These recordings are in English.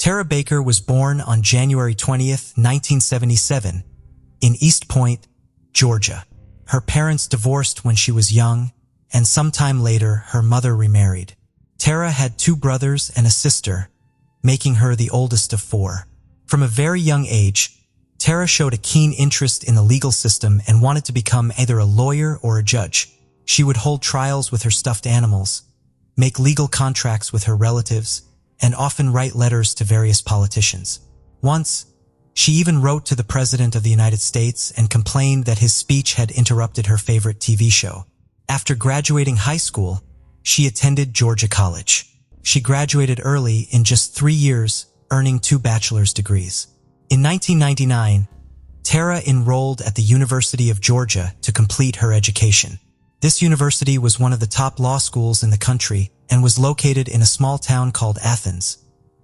Tara Baker was born on January 20th, 1977, in East Point, Georgia. Her parents divorced when she was young, and sometime later her mother remarried. Tara had 2 brothers and a sister, making her the oldest of 4. From a very young age, Tara showed a keen interest in the legal system and wanted to become either a lawyer or a judge. She would hold trials with her stuffed animals, make legal contracts with her relatives, and often write letters to various politicians. Once, she even wrote to the President of the United States and complained that his speech had interrupted her favorite TV show. After graduating high school, she attended Georgia College. She graduated early in just 3 years, earning 2 bachelor's degrees. In 1999, Tara enrolled at the University of Georgia to complete her education. This university was one of the top law schools in the country and was located in a small town called Athens,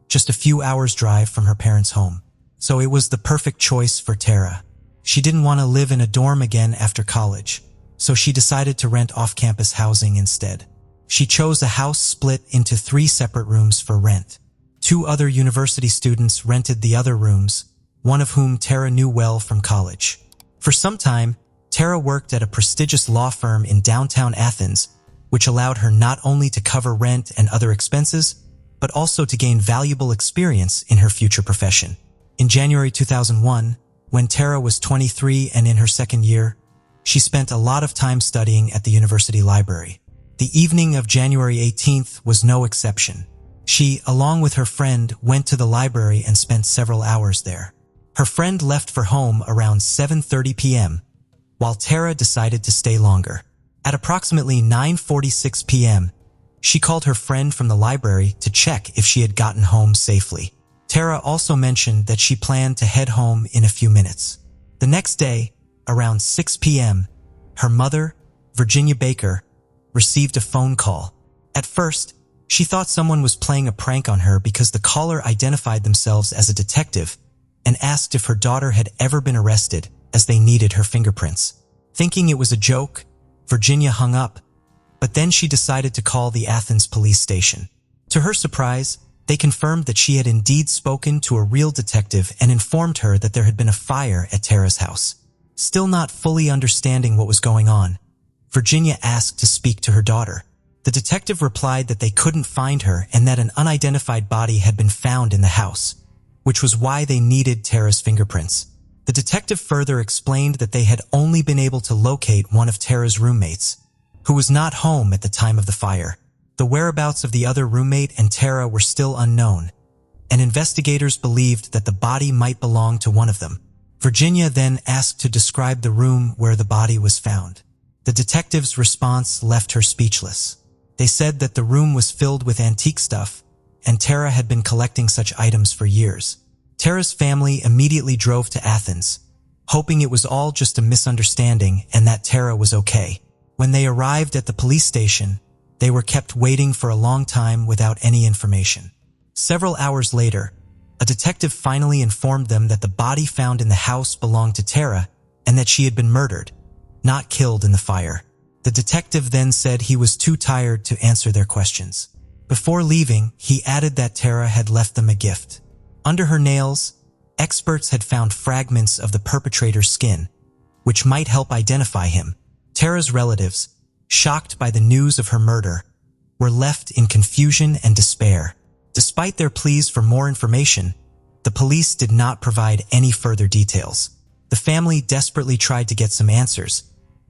just a few hours' drive from her parents' home. So it was the perfect choice for Tara. She didn't want to live in a dorm again after college, so she decided to rent off-campus housing instead. She chose a house split into 3 separate rooms for rent. 2 other university students rented the other rooms, one of whom Tara knew well from college. For some time, Tara worked at a prestigious law firm in downtown Athens, which allowed her not only to cover rent and other expenses, but also to gain valuable experience in her future profession. In January 2001, when Tara was 23 and in her second year, she spent a lot of time studying at the university library. The evening of January 18th was no exception. She, along with her friend, went to the library and spent several hours there. Her friend left for home around 7:30 p.m., while Tara decided to stay longer. At approximately 9:46 p.m., she called her friend from the library to check if she had gotten home safely. Tara also mentioned that she planned to head home in a few minutes. The next day, around 6 p.m., her mother, Virginia Baker, received a phone call. At first, she thought someone was playing a prank on her because the caller identified themselves as a detective and asked if her daughter had ever been arrested, as they needed her fingerprints. Thinking it was a joke, Virginia hung up, but then she decided to call the Athens police station. To her surprise, they confirmed that she had indeed spoken to a real detective and informed her that there had been a fire at Tara's house. Still not fully understanding what was going on, Virginia asked to speak to her daughter. The detective replied that they couldn't find her and that an unidentified body had been found in the house, which was why they needed Tara's fingerprints. The detective further explained that they had only been able to locate one of Tara's roommates, who was not home at the time of the fire. The whereabouts of the other roommate and Tara were still unknown, and investigators believed that the body might belong to one of them. Virginia then asked to describe the room where the body was found. The detective's response left her speechless. They said that the room was filled with antique stuff, and Tara had been collecting such items for years. Tara's family immediately drove to Athens, hoping it was all just a misunderstanding and that Tara was okay. When they arrived at the police station, they were kept waiting for a long time without any information. Several hours later, a detective finally informed them that the body found in the house belonged to Tara and that she had been murdered, not killed in the fire. The detective then said he was too tired to answer their questions. Before leaving, he added that Tara had left them a gift. Under her nails, experts had found fragments of the perpetrator's skin, which might help identify him. Tara's relatives, shocked by the news of her murder, were left in confusion and despair. Despite their pleas for more information, the police did not provide any further details. The family desperately tried to get some answers,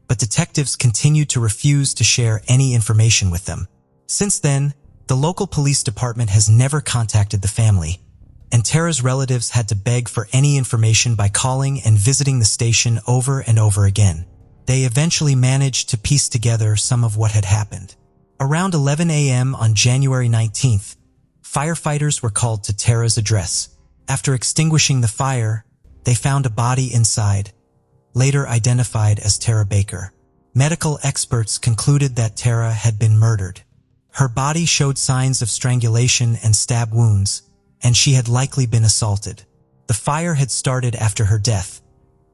but detectives continued to refuse to share any information with them. Since then, the local police department has never contacted the family, and Tara's relatives had to beg for any information by calling and visiting the station over and over again. They eventually managed to piece together some of what had happened. Around 11 a.m. on January 19th, firefighters were called to Tara's address. After extinguishing the fire, they found a body inside, later identified as Tara Baker. Medical experts concluded that Tara had been murdered. Her body showed signs of strangulation and stab wounds, and she had likely been assaulted. The fire had started after her death,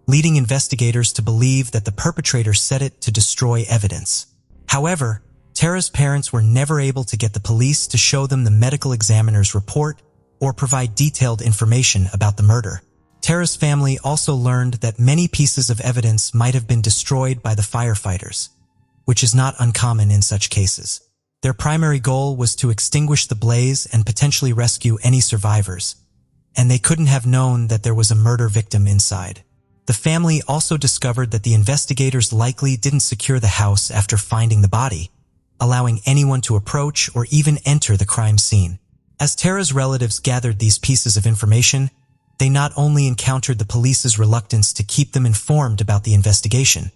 leading investigators to believe that the perpetrator set it to destroy evidence. However, Tara's parents were never able to get the police to show them the medical examiner's report or provide detailed information about the murder. Tara's family also learned that many pieces of evidence might have been destroyed by the firefighters, which is not uncommon in such cases. Their primary goal was to extinguish the blaze and potentially rescue any survivors, and they couldn't have known that there was a murder victim inside. The family also discovered that the investigators likely didn't secure the house after finding the body, allowing anyone to approach or even enter the crime scene. As Tara's relatives gathered these pieces of information, they not only encountered the police's reluctance to keep them informed about the investigation,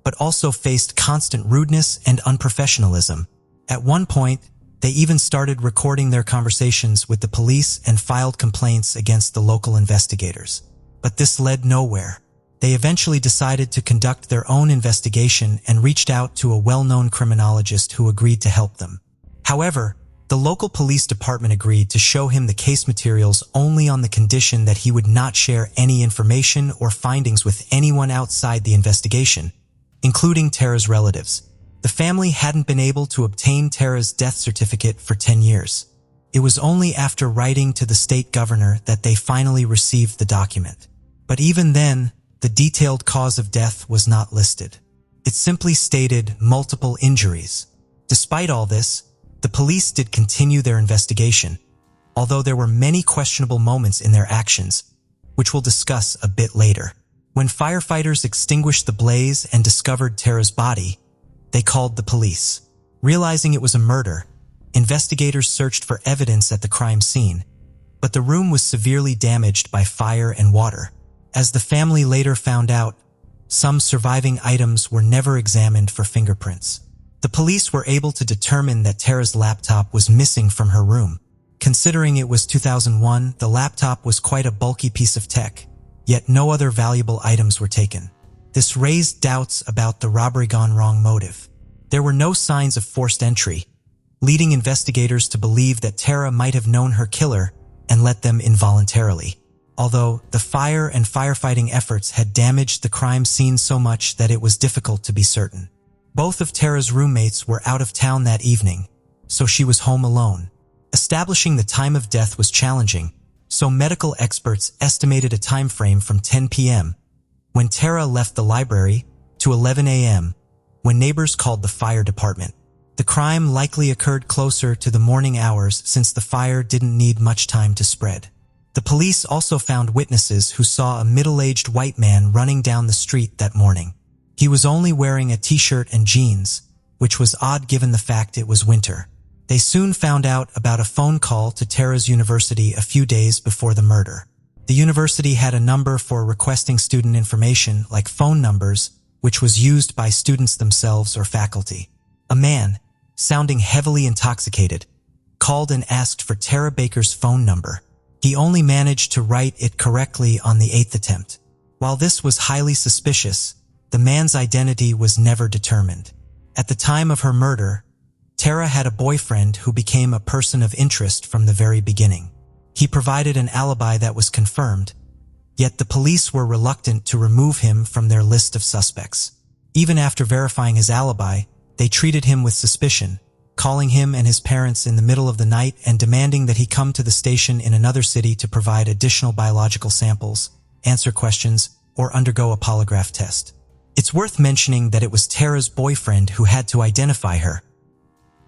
but also faced constant rudeness and unprofessionalism. At one point, they even started recording their conversations with the police and filed complaints against the local investigators. But this led nowhere. They eventually decided to conduct their own investigation and reached out to a well-known criminologist who agreed to help them. However, the local police department agreed to show him the case materials only on the condition that he would not share any information or findings with anyone outside the investigation, including Tara's relatives. The family hadn't been able to obtain Tara's death certificate for 10 years. It was only after writing to the state governor that they finally received the document. But even then, the detailed cause of death was not listed. It simply stated multiple injuries. Despite all this, the police did continue their investigation, although there were many questionable moments in their actions, which we'll discuss a bit later. When firefighters extinguished the blaze and discovered Tara's body, they called the police. Realizing it was a murder, investigators searched for evidence at the crime scene, but the room was severely damaged by fire and water. As the family later found out, some surviving items were never examined for fingerprints. The police were able to determine that Tara's laptop was missing from her room. Considering it was 2001, the laptop was quite a bulky piece of tech, yet no other valuable items were taken. This raised doubts about the robbery gone wrong motive. There were no signs of forced entry, leading investigators to believe that Tara might have known her killer and let them involuntarily. Although the fire and firefighting efforts had damaged the crime scene so much that it was difficult to be certain. Both of Tara's roommates were out of town that evening, so she was home alone. Establishing the time of death was challenging, so medical experts estimated a time frame from 10 p.m., when Tara left the library, to 11 a.m., when neighbors called the fire department. The crime likely occurred closer to the morning hours since the fire didn't need much time to spread. The police also found witnesses who saw a middle-aged white man running down the street that morning. He was only wearing a t-shirt and jeans, which was odd given the fact it was winter. They soon found out about a phone call to Tara's university a few days before the murder. The university had a number for requesting student information, like phone numbers, which was used by students themselves or faculty. A man, sounding heavily intoxicated, called and asked for Tara Baker's phone number. He only managed to write it correctly on the 8th attempt. While this was highly suspicious, the man's identity was never determined. At the time of her murder, Tara had a boyfriend who became a person of interest from the very beginning. He provided an alibi that was confirmed, yet the police were reluctant to remove him from their list of suspects. Even after verifying his alibi, they treated him with suspicion, calling him and his parents in the middle of the night and demanding that he come to the station in another city to provide additional biological samples, answer questions, or undergo a polygraph test. It's worth mentioning that it was Tara's boyfriend who had to identify her.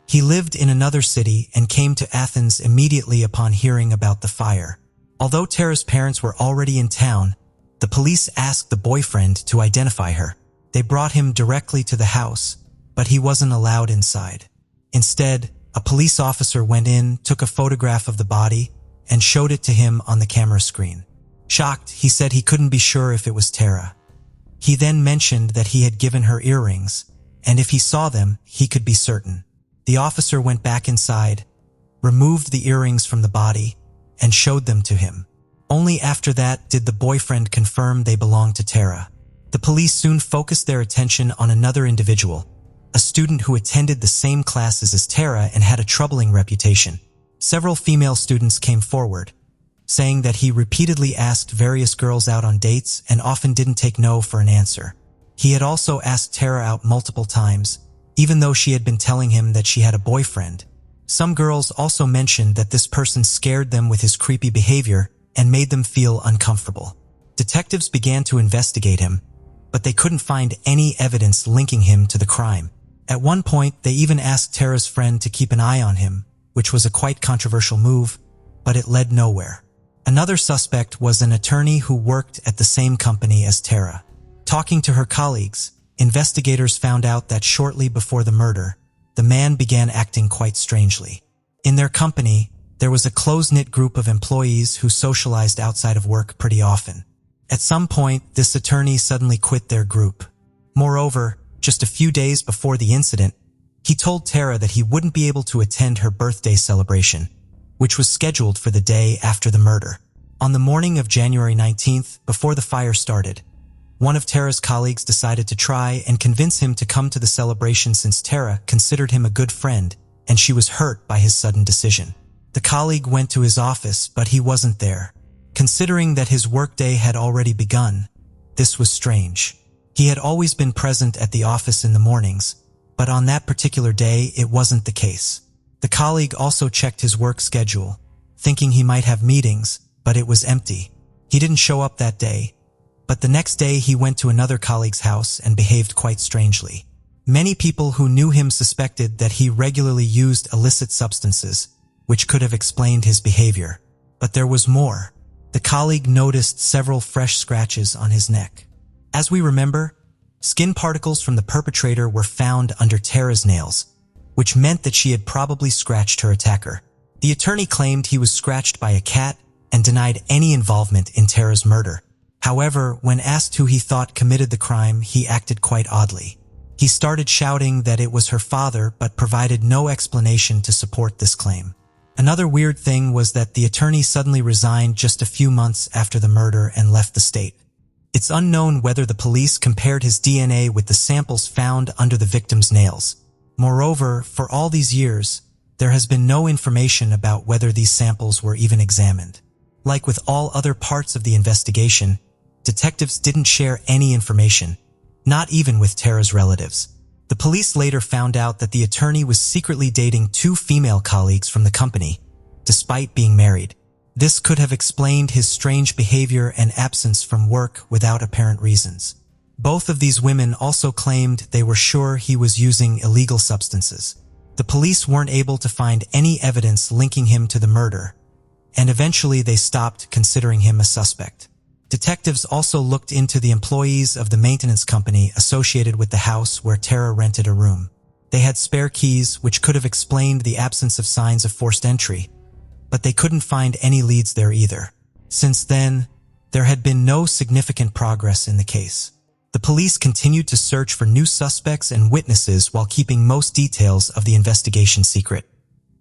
He lived in another city and came to Athens immediately upon hearing about the fire. Although Tara's parents were already in town, the police asked the boyfriend to identify her. They brought him directly to the house, but he wasn't allowed inside. Instead, a police officer went in, took a photograph of the body, and showed it to him on the camera screen. Shocked, he said he couldn't be sure if it was Tara. He then mentioned that he had given her earrings, and if he saw them, he could be certain. The officer went back inside, removed the earrings from the body, and showed them to him. Only after that did the boyfriend confirm they belonged to Tara. The police soon focused their attention on another individual, a student who attended the same classes as Tara and had a troubling reputation. Several female students came forward, saying that he repeatedly asked various girls out on dates and often didn't take no for an answer. He had also asked Tara out multiple times, even though she had been telling him that she had a boyfriend. Some girls also mentioned that this person scared them with his creepy behavior and made them feel uncomfortable. Detectives began to investigate him, but they couldn't find any evidence linking him to the crime. At one point, they even asked Tara's friend to keep an eye on him, which was a quite controversial move, but it led nowhere. Another suspect was an attorney who worked at the same company as Tara. Talking to her colleagues, investigators found out that shortly before the murder, the man began acting quite strangely. In their company, there was a close-knit group of employees who socialized outside of work pretty often. At some point, this attorney suddenly quit their group. Moreover, just a few days before the incident, he told Tara that he wouldn't be able to attend her birthday celebration, which was scheduled for the day after the murder. On the morning of January 19th, before the fire started, one of Tara's colleagues decided to try and convince him to come to the celebration since Tara considered him a good friend and she was hurt by his sudden decision. The colleague went to his office, but he wasn't there. Considering that his workday had already begun, this was strange. He had always been present at the office in the mornings, but on that particular day it wasn't the case. The colleague also checked his work schedule, thinking he might have meetings, but it was empty. He didn't show up that day, but the next day he went to another colleague's house and behaved quite strangely. Many people who knew him suspected that he regularly used illicit substances, which could have explained his behavior. But there was more. The colleague noticed several fresh scratches on his neck. As we remember, skin particles from the perpetrator were found under Tara's nails, which meant that she had probably scratched her attacker. The attorney claimed he was scratched by a cat and denied any involvement in Tara's murder. However, when asked who he thought committed the crime, he acted quite oddly. He started shouting that it was her father, but provided no explanation to support this claim. Another weird thing was that the attorney suddenly resigned just a few months after the murder and left the state. It's unknown whether the police compared his DNA with the samples found under the victim's nails. Moreover, for all these years, there has been no information about whether these samples were even examined. Like with all other parts of the investigation, detectives didn't share any information, not even with Tara's relatives. The police later found out that the attorney was secretly dating two female colleagues from the company, despite being married. This could have explained his strange behavior and absence from work without apparent reasons. Both of these women also claimed they were sure he was using illegal substances. The police weren't able to find any evidence linking him to the murder, and eventually they stopped considering him a suspect. Detectives also looked into the employees of the maintenance company associated with the house where Tara rented a room. They had spare keys, which could have explained the absence of signs of forced entry, but they couldn't find any leads there either. Since then, there had been no significant progress in the case. The police continued to search for new suspects and witnesses while keeping most details of the investigation secret,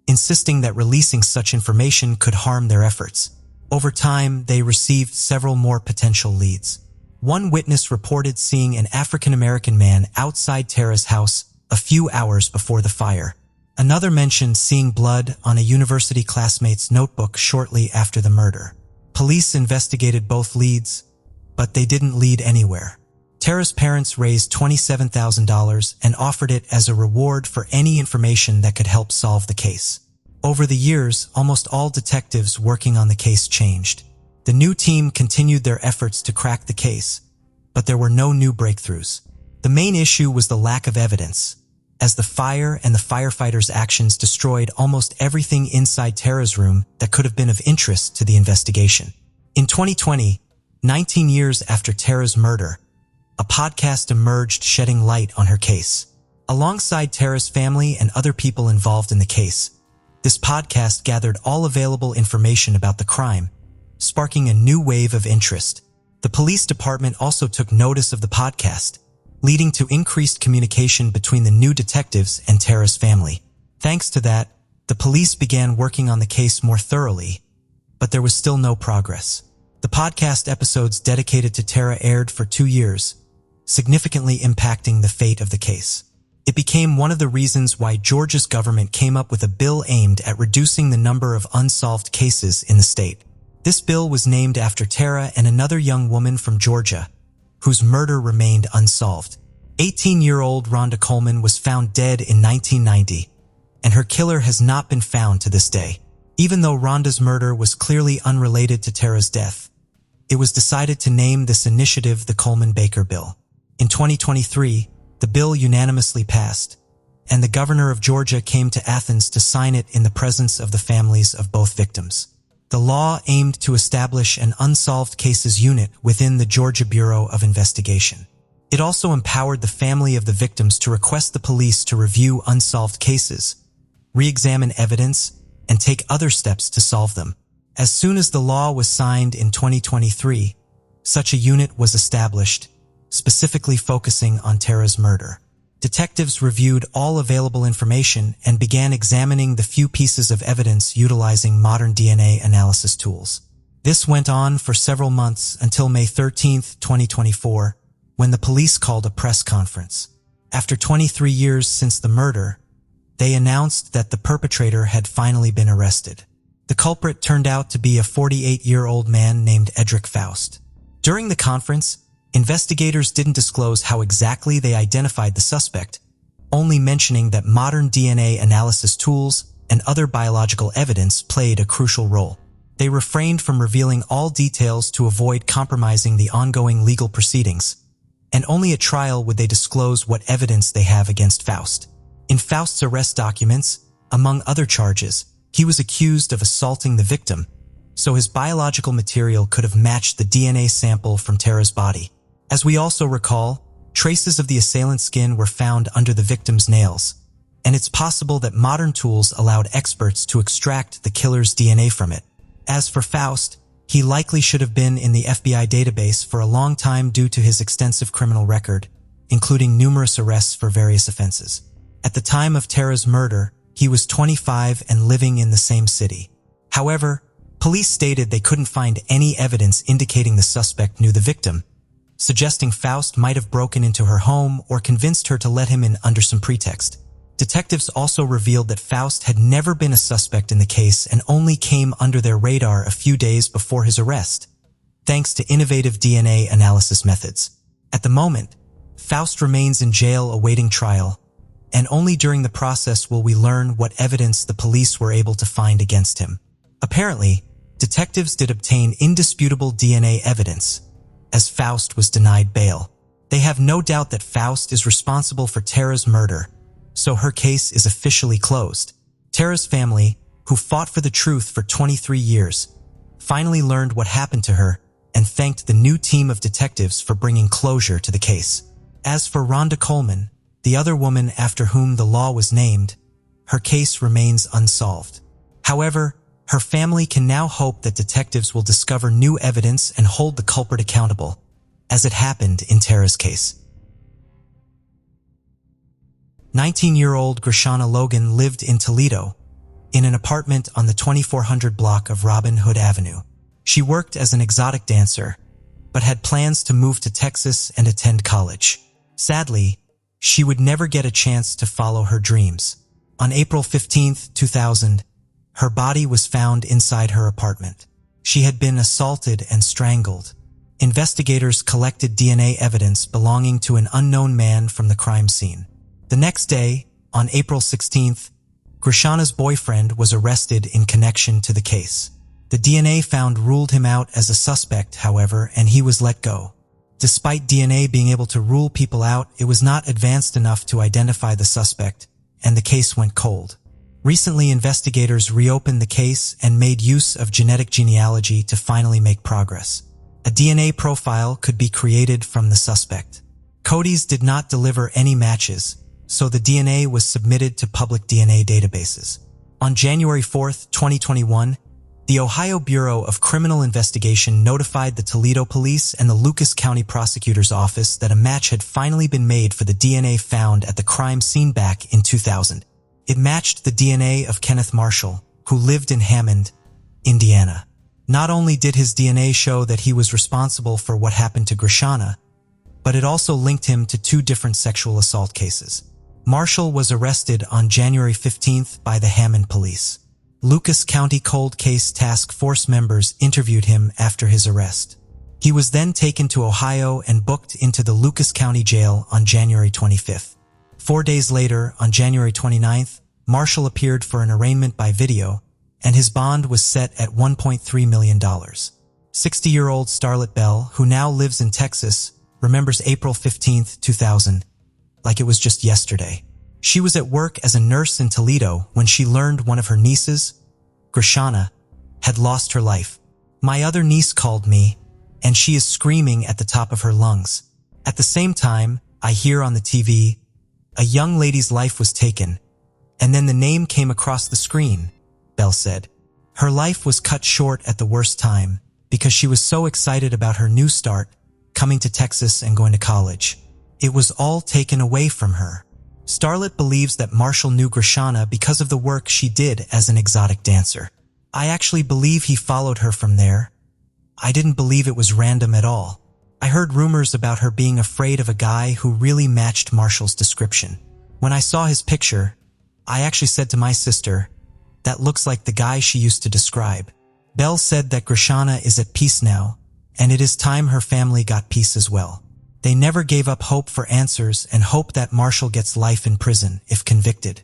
insisting that releasing such information could harm their efforts. Over time, they received several more potential leads. One witness reported seeing an African-American man outside Tara's house a few hours before the fire. Another mentioned seeing blood on a university classmate's notebook shortly after the murder. Police investigated both leads, but they didn't lead anywhere. Tara's parents raised $27,000 and offered it as a reward for any information that could help solve the case. Over the years, almost all detectives working on the case changed. The new team continued their efforts to crack the case, but there were no new breakthroughs. The main issue was the lack of evidence, as the fire and the firefighters' actions destroyed almost everything inside Tara's room that could have been of interest to the investigation. In 2020, 19 years after Tara's murder, a podcast emerged shedding light on her case. Alongside Tara's family and other people involved in the case, this podcast gathered all available information about the crime, sparking a new wave of interest. The police department also took notice of the podcast, leading to increased communication between the new detectives and Tara's family. Thanks to that, the police began working on the case more thoroughly, but there was still no progress. The podcast episodes dedicated to Tara aired for 2 years, significantly impacting the fate of the case. It became one of the reasons why Georgia's government came up with a bill aimed at reducing the number of unsolved cases in the state. This bill was named after Tara and another young woman from Georgia, whose murder remained unsolved. 18-year-old Rhonda Coleman was found dead in 1990, and her killer has not been found to this day. Even though Rhonda's murder was clearly unrelated to Tara's death, it was decided to name this initiative the Coleman-Baker Bill. In 2023, the bill unanimously passed, and the governor of Georgia came to Athens to sign it in the presence of the families of both victims. The law aimed to establish an unsolved cases unit within the Georgia Bureau of Investigation. It also empowered the family of the victims to request the police to review unsolved cases, re-examine evidence, and take other steps to solve them. As soon as the law was signed in 2023, such a unit was established, specifically focusing on Tara's murder. Detectives reviewed all available information and began examining the few pieces of evidence utilizing modern DNA analysis tools. This went on for several months until May 13, 2024, when the police called a press conference. After 23 years since the murder, they announced that the perpetrator had finally been arrested. The culprit turned out to be a 48-year-old man named Edric Faust. During the conference, investigators didn't disclose how exactly they identified the suspect, only mentioning that modern DNA analysis tools and other biological evidence played a crucial role. They refrained from revealing all details to avoid compromising the ongoing legal proceedings, and only at trial would they disclose what evidence they have against Faust. In Faust's arrest documents, among other charges, he was accused of assaulting the victim, so his biological material could have matched the DNA sample from Tara's body. As we also recall, traces of the assailant's skin were found under the victim's nails, and it's possible that modern tools allowed experts to extract the killer's DNA from it. As for Faust, he likely should have been in the FBI database for a long time due to his extensive criminal record, including numerous arrests for various offenses. At the time of Tara's murder, he was 25 and living in the same city. However, police stated they couldn't find any evidence indicating the suspect knew the victim, suggesting Faust might have broken into her home or convinced her to let him in under some pretext. Detectives also revealed that Faust had never been a suspect in the case and only came under their radar a few days before his arrest, thanks to innovative DNA analysis methods. At the moment, Faust remains in jail awaiting trial, and only during the process will we learn what evidence the police were able to find against him. Apparently, detectives did obtain indisputable DNA evidence, as Faust was denied bail. They have no doubt that Faust is responsible for Tara's murder, so her case is officially closed. Tara's family, who fought for the truth for 23 years, finally learned what happened to her and thanked the new team of detectives for bringing closure to the case. As for Rhonda Coleman, the other woman after whom the law was named, her case remains unsolved. However, her family can now hope that detectives will discover new evidence and hold the culprit accountable, as it happened in Tara's case. 19-year-old Grishana Logan lived in Toledo, in an apartment on the 2400 block of Robin Hood Avenue. She worked as an exotic dancer, but had plans to move to Texas and attend college. Sadly, she would never get a chance to follow her dreams. On April 15, 2000, her body was found inside her apartment. She had been assaulted and strangled. Investigators collected DNA evidence belonging to an unknown man from the crime scene. The next day, on April 16th, Grishana's boyfriend was arrested in connection to the case. The DNA found ruled him out as a suspect, however, and he was let go. Despite DNA being able to rule people out, it was not advanced enough to identify the suspect, and the case went cold. Recently, investigators reopened the case and made use of genetic genealogy to finally make progress. A DNA profile could be created from the suspect. Cody's did not deliver any matches, so the DNA was submitted to public DNA databases. On January 4, 2021, the Ohio Bureau of Criminal Investigation notified the Toledo Police and the Lucas County Prosecutor's Office that a match had finally been made for the DNA found at the crime scene back in 2000. It matched the DNA of Kenneth Marshall, who lived in Hammond, Indiana. Not only did his DNA show that he was responsible for what happened to Grishana, but it also linked him to 2 different sexual assault cases. Marshall was arrested on January 15th by the Hammond police. Lucas County Cold Case Task Force members interviewed him after his arrest. He was then taken to Ohio and booked into the Lucas County Jail on January 25th. 4 days later, on January 29th, Marshall appeared for an arraignment by video, and his bond was set at $1.3 million. 60-year-old Starlet Bell, who now lives in Texas, remembers April 15, 2000, like it was just yesterday. She was at work as a nurse in Toledo when she learned one of her nieces, Grishana, had lost her life. My other niece called me, and she is screaming at the top of her lungs. At the same time, I hear on the TV, a young lady's life was taken, and then the name came across the screen, Bell said. Her life was cut short at the worst time because she was so excited about her new start, coming to Texas and going to college. It was all taken away from her. Starlet believes that Marshall knew Grishana because of the work she did as an exotic dancer. I actually believe he followed her from there. I didn't believe it was random at all. I heard rumors about her being afraid of a guy who really matched Marshall's description. When I saw his picture, I actually said to my sister, "That looks like the guy she used to describe." Bell said that Grishana is at peace now, and it is time her family got peace as well. They never gave up hope for answers and hope that Marshall gets life in prison if convicted.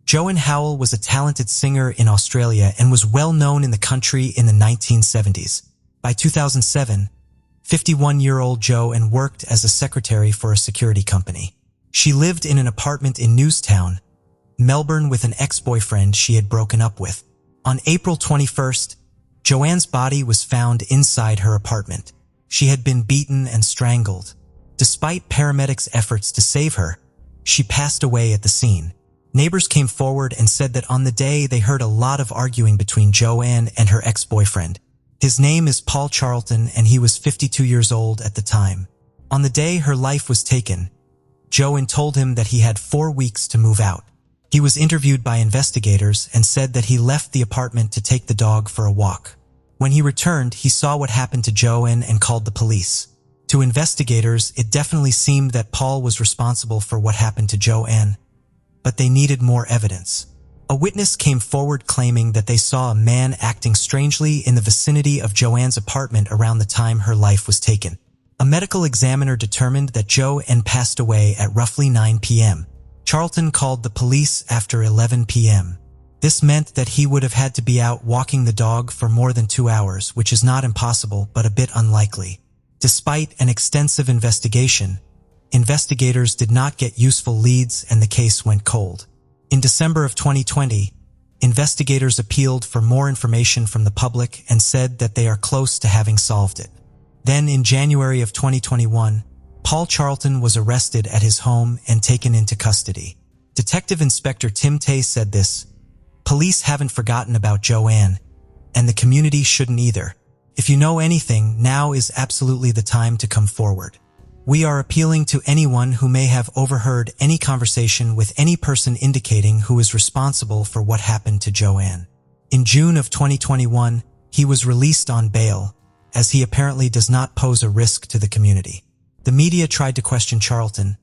Joanne Howell was a talented singer in Australia and was well known in the country in the 1970s. By 2007, 51-year-old Joanne worked as a secretary for a security company. She lived in an apartment in Newstown, Melbourne, with an ex-boyfriend she had broken up with. On April 21st, Joanne's body was found inside her apartment. She had been beaten and strangled. Despite paramedics' efforts to save her, she passed away at the scene. Neighbors came forward and said that on the day they heard a lot of arguing between Joanne and her ex-boyfriend. His name is Paul Charlton, and he was 52 years old at the time. On the day her life was taken, Joanne told him that he had 4 weeks to move out. He was interviewed by investigators and said that he left the apartment to take the dog for a walk. When he returned, he saw what happened to Joanne and called the police. To investigators, it definitely seemed that Paul was responsible for what happened to Joanne, but they needed more evidence. A witness came forward claiming that they saw a man acting strangely in the vicinity of Joanne's apartment around the time her life was taken. A medical examiner determined that Joanne passed away at roughly 9 p.m. Charlton called the police after 11 p.m. This meant that he would have had to be out walking the dog for more than 2 hours, which is not impossible but a bit unlikely. Despite an extensive investigation, investigators did not get useful leads and the case went cold. In December of 2020, investigators appealed for more information from the public and said that they are close to having solved it. Then in January of 2021, Paul Charlton was arrested at his home and taken into custody. Detective Inspector Tim Tay said this: "Police haven't forgotten about Joanne, and the community shouldn't either. If you know anything, now is absolutely the time to come forward. We are appealing to anyone who may have overheard any conversation with any person indicating who is responsible for what happened to Joanne." In June of 2021, he was released on bail, as he apparently does not pose a risk to the community. The media tried to question Charlton,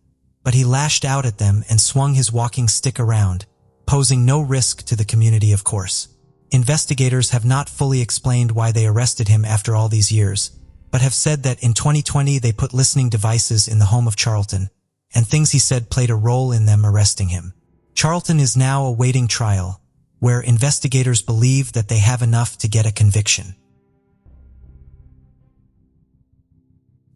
but he lashed out at them and swung his walking stick around, posing no risk to the community, of course. Investigators have not fully explained why they arrested him after all these years, but have said that in 2020 they put listening devices in the home of Charlton, and things he said played a role in them arresting him. Charlton is now awaiting trial, where investigators believe that they have enough to get a conviction.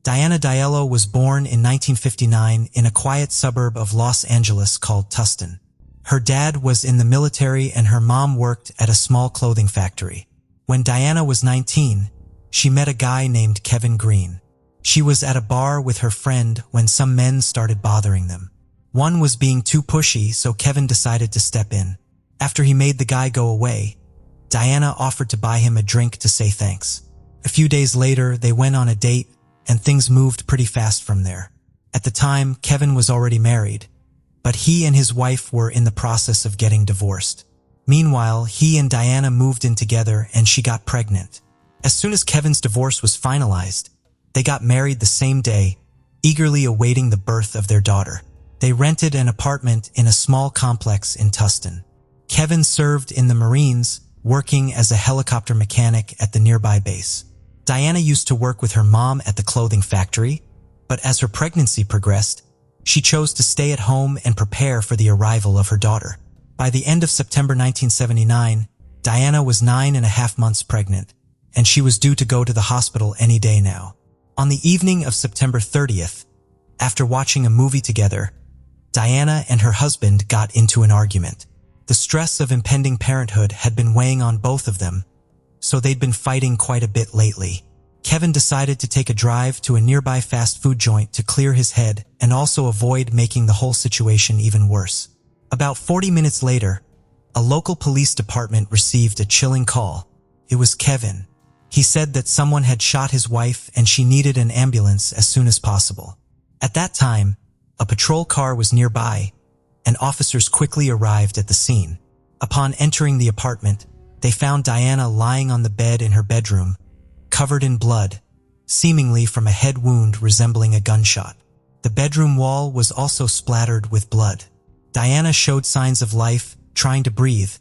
Diana Diallo was born in 1959 in a quiet suburb of Los Angeles called Tustin. Her dad was in the military and her mom worked at a small clothing factory. When Diana was 19, she met a guy named Kevin Green. She was at a bar with her friend when some men started bothering them. One was being too pushy, so Kevin decided to step in. After he made the guy go away, Diana offered to buy him a drink to say thanks. A few days later, they went on a date, and things moved pretty fast from there. At the time, Kevin was already married, but he and his wife were in the process of getting divorced. Meanwhile, he and Diana moved in together and she got pregnant. As soon as Kevin's divorce was finalized, they got married the same day, eagerly awaiting the birth of their daughter. They rented an apartment in a small complex in Tustin. Kevin served in the Marines, working as a helicopter mechanic at the nearby base. Diana used to work with her mom at the clothing factory, but as her pregnancy progressed, She chose to stay at home and prepare for the arrival of her daughter. By the end of September 1979, Diana was 9.5 months pregnant, and she was due to go to the hospital any day now. On the evening of September 30th, after watching a movie together, Diana and her husband got into an argument. The stress of impending parenthood had been weighing on both of them, so they'd been fighting quite a bit lately. Kevin decided to take a drive to a nearby fast food joint to clear his head and also avoid making the whole situation even worse. About 40 minutes later, a local police department received a chilling call. It was Kevin. He said that someone had shot his wife and she needed an ambulance as soon as possible. At that time, a patrol car was nearby, and officers quickly arrived at the scene. Upon entering the apartment, they found Diana lying on the bed in her bedroom, covered in blood, seemingly from a head wound resembling a gunshot. The bedroom wall was also splattered with blood. Diana showed signs of life, trying to breathe,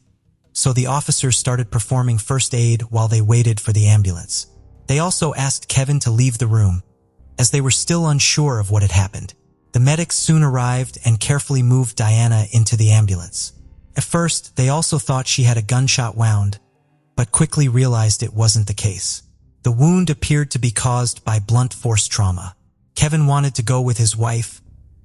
so the officers started performing first aid while they waited for the ambulance. They also asked Kevin to leave the room, as they were still unsure of what had happened. The medics soon arrived and carefully moved Diana into the ambulance. At first, they also thought she had a gunshot wound, but quickly realized it wasn't the case. The wound appeared to be caused by blunt force trauma. Kevin wanted to go with his wife,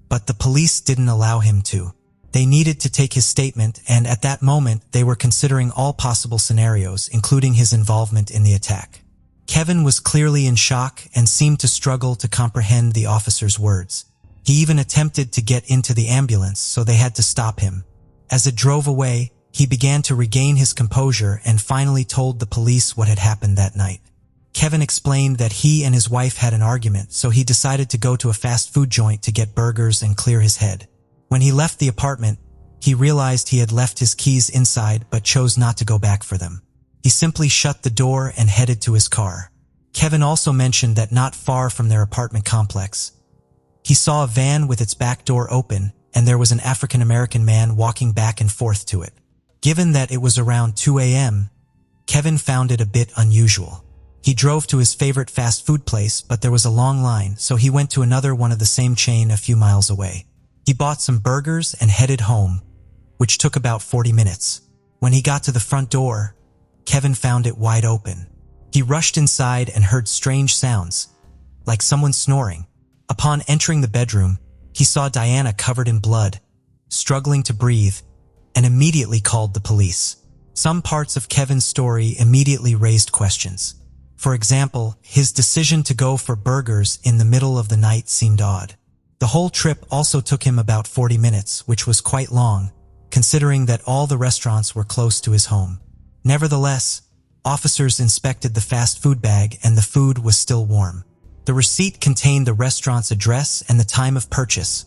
but the police didn't allow him to. They needed to take his statement, and at that moment, they were considering all possible scenarios, including his involvement in the attack. Kevin was clearly in shock and seemed to struggle to comprehend the officer's words. He even attempted to get into the ambulance, so they had to stop him. As it drove away, he began to regain his composure and finally told the police what had happened that night. Kevin explained that he and his wife had an argument, so he decided to go to a fast food joint to get burgers and clear his head. When he left the apartment, he realized he had left his keys inside but chose not to go back for them. He simply shut the door and headed to his car. Kevin also mentioned that not far from their apartment complex, he saw a van with its back door open, and there was an African-American man walking back and forth to it. Given that it was around 2 a.m., Kevin found it a bit unusual. He drove to his favorite fast food place, but there was a long line, so he went to another one of the same chain a few miles away. He bought some burgers and headed home, which took about 40 minutes. When he got to the front door, Kevin found it wide open. He rushed inside and heard strange sounds, like someone snoring. Upon entering the bedroom, he saw Diana covered in blood, struggling to breathe, and immediately called the police. Some parts of Kevin's story immediately raised questions. For example, his decision to go for burgers in the middle of the night seemed odd. The whole trip also took him about 40 minutes, which was quite long, considering that all the restaurants were close to his home. Nevertheless, officers inspected the fast food bag and the food was still warm. The receipt contained the restaurant's address and the time of purchase,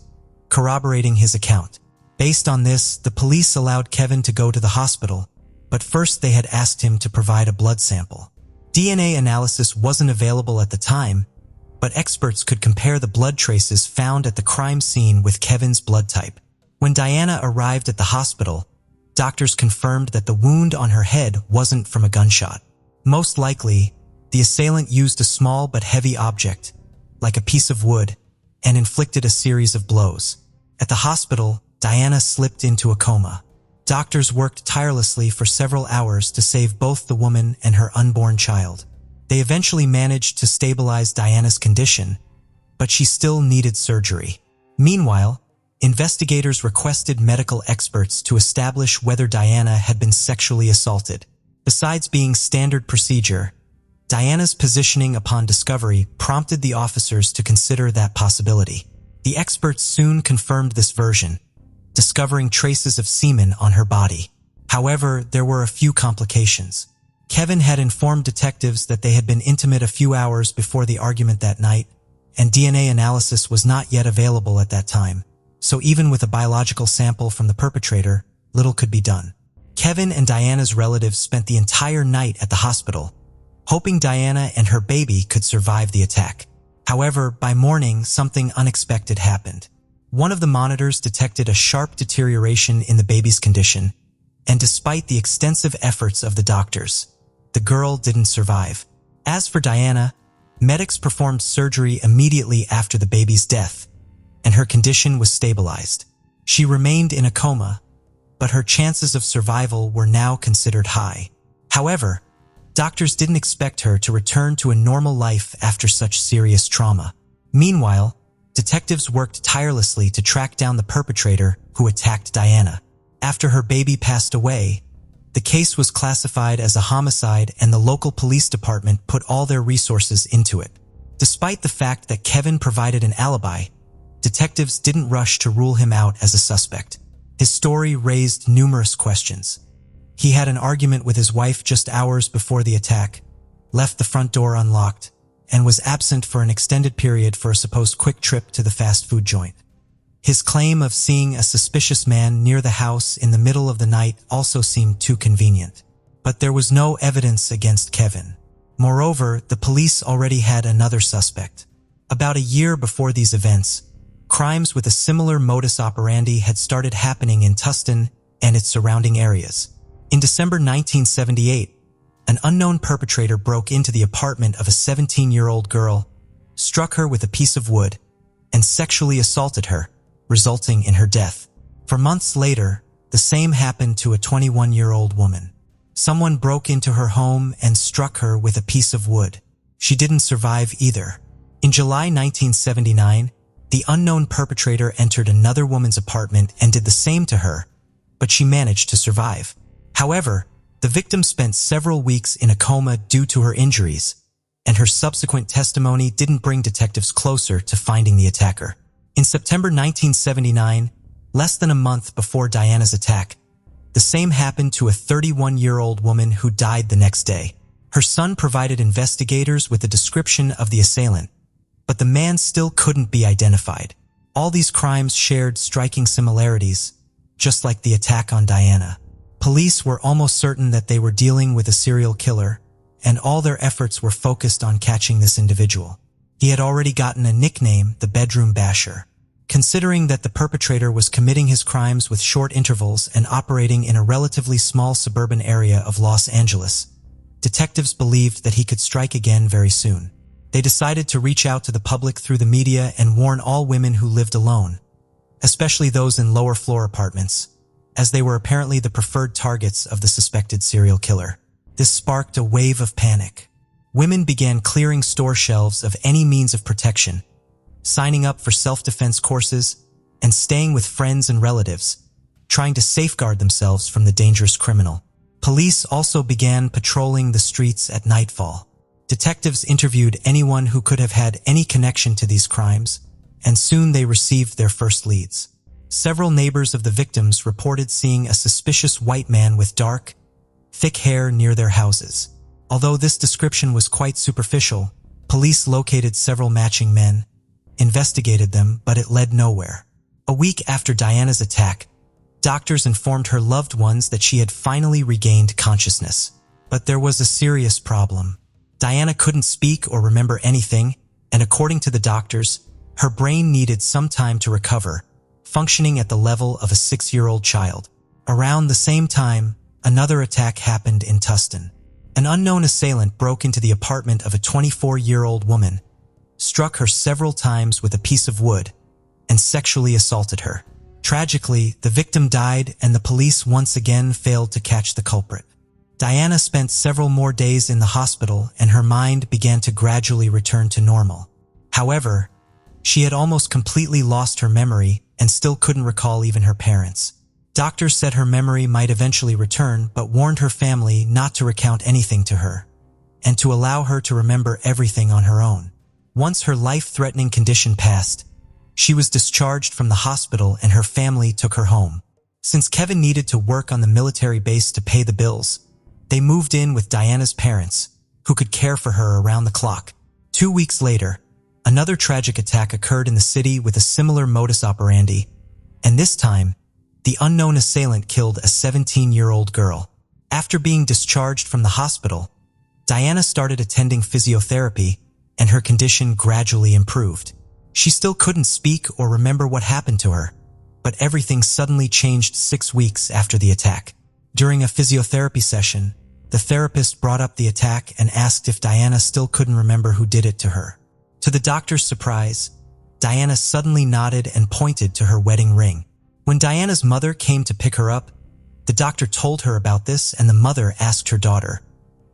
corroborating his account. Based on this, the police allowed Kevin to go to the hospital, but first they had asked him to provide a blood sample. DNA analysis wasn't available at the time, but experts could compare the blood traces found at the crime scene with Kevin's blood type. When Diana arrived at the hospital, doctors confirmed that the wound on her head wasn't from a gunshot. Most likely, the assailant used a small but heavy object, like a piece of wood, and inflicted a series of blows. At the hospital, Diana slipped into a coma. Doctors worked tirelessly for several hours to save both the woman and her unborn child. They eventually managed to stabilize Diana's condition, but she still needed surgery. Meanwhile, investigators requested medical experts to establish whether Diana had been sexually assaulted. Besides being standard procedure, Diana's positioning upon discovery prompted the officers to consider that possibility. The experts soon confirmed this version, discovering traces of semen on her body. However, there were a few complications. Kevin had informed detectives that they had been intimate a few hours before the argument that night, and DNA analysis was not yet available at that time. So even with a biological sample from the perpetrator, little could be done. Kevin and Diana's relatives spent the entire night at the hospital, hoping Diana and her baby could survive the attack. However, by morning, something unexpected happened. One of the monitors detected a sharp deterioration in the baby's condition, and despite the extensive efforts of the doctors, the girl didn't survive. As for Diana, medics performed surgery immediately after the baby's death, and her condition was stabilized. She remained in a coma, but her chances of survival were now considered high. However, doctors didn't expect her to return to a normal life after such serious trauma. Meanwhile, detectives worked tirelessly to track down the perpetrator who attacked Diana. After her baby passed away, the case was classified as a homicide and the local police department put all their resources into it. Despite the fact that Kevin provided an alibi, detectives didn't rush to rule him out as a suspect. His story raised numerous questions. He had an argument with his wife just hours before the attack, left the front door unlocked, and was absent for an extended period for a supposed quick trip to the fast food joint. His claim of seeing a suspicious man near the house in the middle of the night also seemed too convenient. But there was no evidence against Kevin. Moreover, the police already had another suspect. About a year before these events, crimes with a similar modus operandi had started happening in Tustin and its surrounding areas. In December 1978, an unknown perpetrator broke into the apartment of a 17-year-old girl, struck her with a piece of wood, and sexually assaulted her, resulting in her death. For months later, the same happened to a 21-year-old woman. Someone broke into her home and struck her with a piece of wood. She didn't survive either. In July 1979, the unknown perpetrator entered another woman's apartment and did the same to her, but she managed to survive. However, the victim spent several weeks in a coma due to her injuries, and her subsequent testimony didn't bring detectives closer to finding the attacker. In September 1979, less than a month before Diana's attack, the same happened to a 31-year-old woman who died the next day. Her son provided investigators with a description of the assailant, but the man still couldn't be identified. All these crimes shared striking similarities, just like the attack on Diana. Police were almost certain that they were dealing with a serial killer, and all their efforts were focused on catching this individual. He had already gotten a nickname, the Bedroom Basher. Considering that the perpetrator was committing his crimes with short intervals and operating in a relatively small suburban area of Los Angeles, detectives believed that he could strike again very soon. They decided to reach out to the public through the media and warn all women who lived alone, especially those in lower floor apartments, as they were apparently the preferred targets of the suspected serial killer. This sparked a wave of panic. Women began clearing store shelves of any means of protection, signing up for self-defense courses, and staying with friends and relatives, trying to safeguard themselves from the dangerous criminal. Police also began patrolling the streets at nightfall. Detectives interviewed anyone who could have had any connection to these crimes, and soon they received their first leads. Several neighbors of the victims reported seeing a suspicious white man with dark, thick hair near their houses. Although this description was quite superficial, police located several matching men, investigated them, but it led nowhere. A week after Diana's attack, doctors informed her loved ones that she had finally regained consciousness. But there was a serious problem. Diana couldn't speak or remember anything, and according to the doctors, her brain needed some time to recover, functioning at the level of a 6-year-old child. Around the same time, another attack happened in Tustin. An unknown assailant broke into the apartment of a 24-year-old woman, struck her several times with a piece of wood, and sexually assaulted her. Tragically, the victim died and the police once again failed to catch the culprit. Diana spent several more days in the hospital and her mind began to gradually return to normal. However, she had almost completely lost her memory and still couldn't recall even her parents. Doctors said her memory might eventually return, but warned her family not to recount anything to her, and to allow her to remember everything on her own. Once her life-threatening condition passed, she was discharged from the hospital and her family took her home. Since Kevin needed to work on the military base to pay the bills, they moved in with Diana's parents, who could care for her around the clock. 2 weeks later, another tragic attack occurred in the city with a similar modus operandi, and this time, the unknown assailant killed a 17-year-old girl. After being discharged from the hospital, Diana started attending physiotherapy, and her condition gradually improved. She still couldn't speak or remember what happened to her, but everything suddenly changed 6 weeks after the attack. During a physiotherapy session, the therapist brought up the attack and asked if Diana still couldn't remember who did it to her. To the doctor's surprise, Diana suddenly nodded and pointed to her wedding ring. When Diana's mother came to pick her up, the doctor told her about this, and the mother asked her daughter,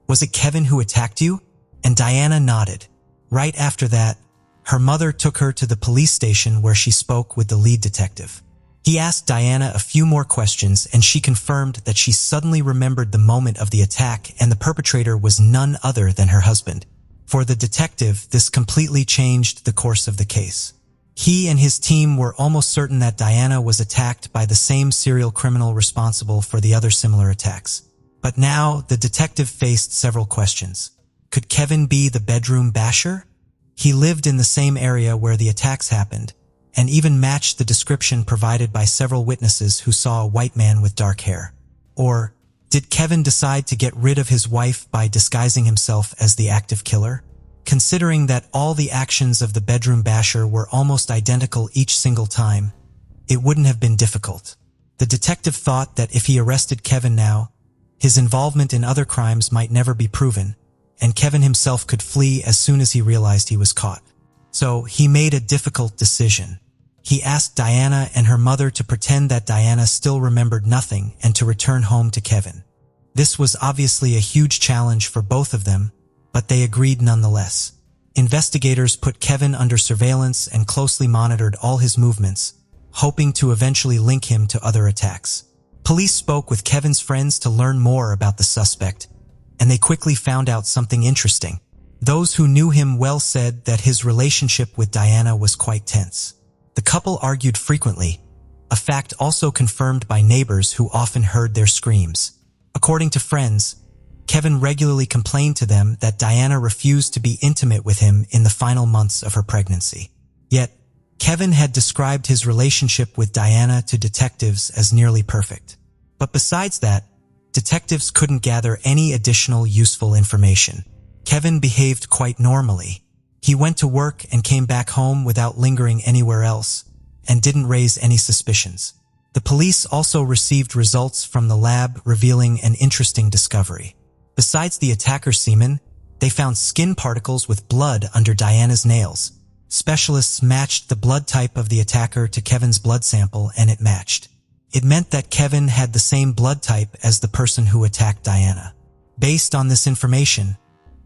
"Was it Kevin who attacked you?" And Diana nodded. Right after that, her mother took her to the police station where she spoke with the lead detective. He asked Diana a few more questions, and she confirmed that she suddenly remembered the moment of the attack, and the perpetrator was none other than her husband. For the detective, this completely changed the course of the case. He and his team were almost certain that Diana was attacked by the same serial criminal responsible for the other similar attacks. But now, the detective faced several questions. Could Kevin be the bedroom basher? He lived in the same area where the attacks happened, and even matched the description provided by several witnesses who saw a white man with dark hair. Or, did Kevin decide to get rid of his wife by disguising himself as the active killer? Considering that all the actions of the bedroom basher were almost identical each single time, it wouldn't have been difficult. The detective thought that if he arrested Kevin now, his involvement in other crimes might never be proven, and Kevin himself could flee as soon as he realized he was caught. So he made a difficult decision. He asked Diana and her mother to pretend that Diana still remembered nothing and to return home to Kevin. This was obviously a huge challenge for both of them, but they agreed nonetheless. Investigators put Kevin under surveillance and closely monitored all his movements, hoping to eventually link him to other attacks. Police spoke with Kevin's friends to learn more about the suspect, and they quickly found out something interesting. Those who knew him well said that his relationship with Diana was quite tense. The couple argued frequently, a fact also confirmed by neighbors who often heard their screams. According to friends, Kevin regularly complained to them that Diana refused to be intimate with him in the final months of her pregnancy. Yet, Kevin had described his relationship with Diana to detectives as nearly perfect. But besides that, detectives couldn't gather any additional useful information. Kevin behaved quite normally. He went to work and came back home without lingering anywhere else, and didn't raise any suspicions. The police also received results from the lab revealing an interesting discovery. Besides the attacker's semen, they found skin particles with blood under Diana's nails. Specialists matched the blood type of the attacker to Kevin's blood sample, and it matched. It meant that Kevin had the same blood type as the person who attacked Diana. Based on this information,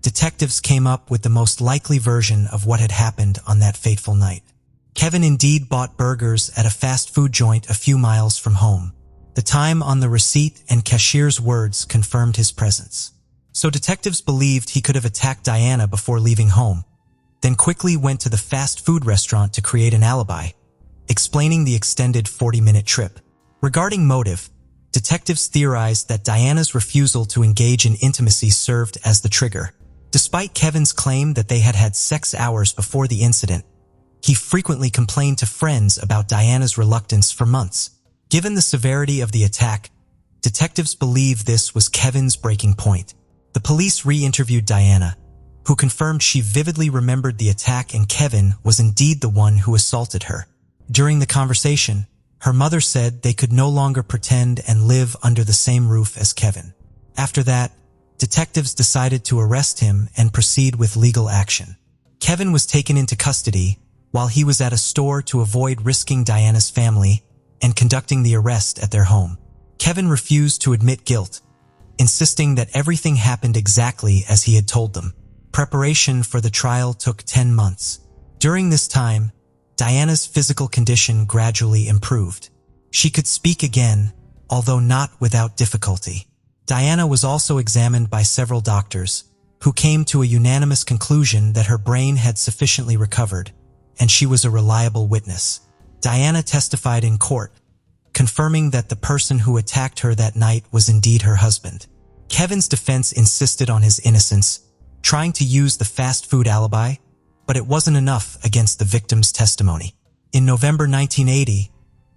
detectives came up with the most likely version of what had happened on that fateful night. Kevin indeed bought burgers at a fast food joint a few miles from home. The time on the receipt and cashier's words confirmed his presence. So detectives believed he could have attacked Diana before leaving home, then quickly went to the fast food restaurant to create an alibi, explaining the extended 40-minute trip. Regarding motive, detectives theorized that Diana's refusal to engage in intimacy served as the trigger. Despite Kevin's claim that they had had sex hours before the incident, he frequently complained to friends about Diana's reluctance for months. Given the severity of the attack, detectives believe this was Kevin's breaking point. The police re-interviewed Diana, who confirmed she vividly remembered the attack and Kevin was indeed the one who assaulted her. During the conversation, her mother said they could no longer pretend and live under the same roof as Kevin. After that, detectives decided to arrest him and proceed with legal action. Kevin was taken into custody while he was at a store to avoid risking Diana's family and conducting the arrest at their home. Kevin refused to admit guilt, insisting that everything happened exactly as he had told them. Preparation for the trial took 10 months. During this time, Diana's physical condition gradually improved. She could speak again, although not without difficulty. Diana was also examined by several doctors, who came to a unanimous conclusion that her brain had sufficiently recovered, and she was a reliable witness. Diana testified in court, confirming that the person who attacked her that night was indeed her husband. Kevin's defense insisted on his innocence, trying to use the fast food alibi, but it wasn't enough against the victim's testimony. In November 1980,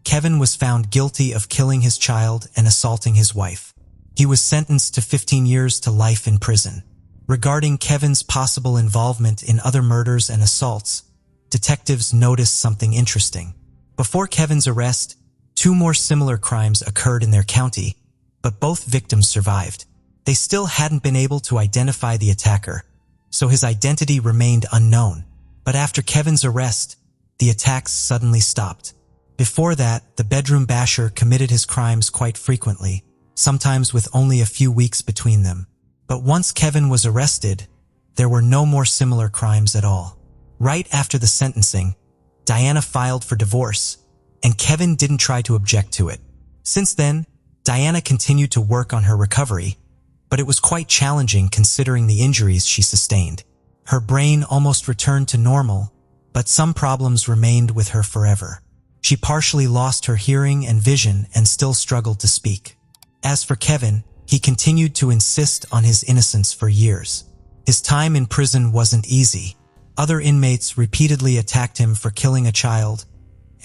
Kevin was found guilty of killing his child and assaulting his wife. He was sentenced to 15 years to life in prison. Regarding Kevin's possible involvement in other murders and assaults, detectives noticed something interesting. Before Kevin's arrest, 2 more similar crimes occurred in their county, but both victims survived. They still hadn't been able to identify the attacker, so his identity remained unknown. But after Kevin's arrest, the attacks suddenly stopped. Before that, the bedroom basher committed his crimes quite frequently, sometimes with only a few weeks between them. But once Kevin was arrested, there were no more similar crimes at all. Right after the sentencing, Diana filed for divorce, and Kevin didn't try to object to it. Since then, Diana continued to work on her recovery, but it was quite challenging considering the injuries she sustained. Her brain almost returned to normal, but some problems remained with her forever. She partially lost her hearing and vision and still struggled to speak. As for Kevin, he continued to insist on his innocence for years. His time in prison wasn't easy. Other inmates repeatedly attacked him for killing a child,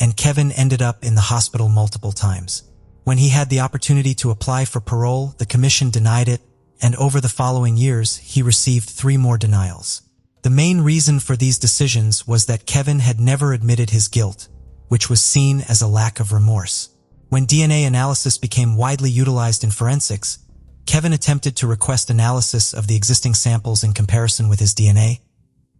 and Kevin ended up in the hospital multiple times. When he had the opportunity to apply for parole, the commission denied it, and over the following years, he received 3 more denials. The main reason for these decisions was that Kevin had never admitted his guilt, which was seen as a lack of remorse. When DNA analysis became widely utilized in forensics, Kevin attempted to request analysis of the existing samples in comparison with his DNA,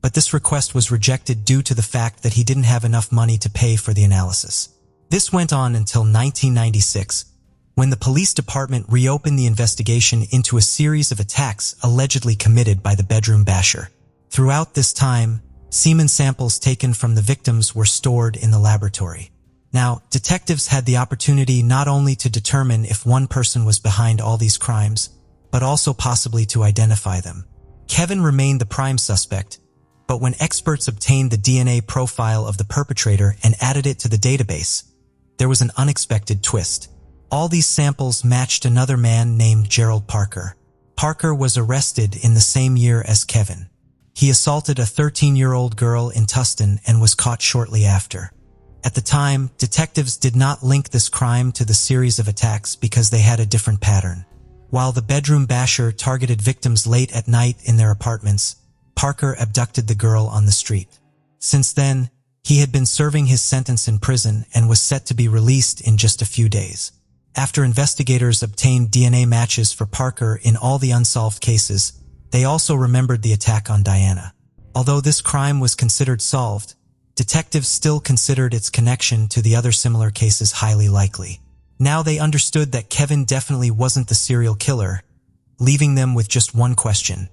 but this request was rejected due to the fact that he didn't have enough money to pay for the analysis. This went on until 1996, when the police department reopened the investigation into a series of attacks allegedly committed by the bedroom basher. Throughout this time, semen samples taken from the victims were stored in the laboratory. Now, detectives had the opportunity not only to determine if one person was behind all these crimes, but also possibly to identify them. Kevin remained the prime suspect, but when experts obtained the DNA profile of the perpetrator and added it to the database, there was an unexpected twist. All these samples matched another man named Gerald Parker. Parker was arrested in the same year as Kevin. He assaulted a 13-year-old girl in Tustin and was caught shortly after. At the time, detectives did not link this crime to the series of attacks because they had a different pattern. While the bedroom basher targeted victims late at night in their apartments, Parker abducted the girl on the street. Since then, he had been serving his sentence in prison and was set to be released in just a few days. After investigators obtained DNA matches for Parker in all the unsolved cases, they also remembered the attack on Diana. Although this crime was considered solved, detectives still considered its connection to the other similar cases highly likely. Now they understood that Kevin definitely wasn't the serial killer, leaving them with just one question.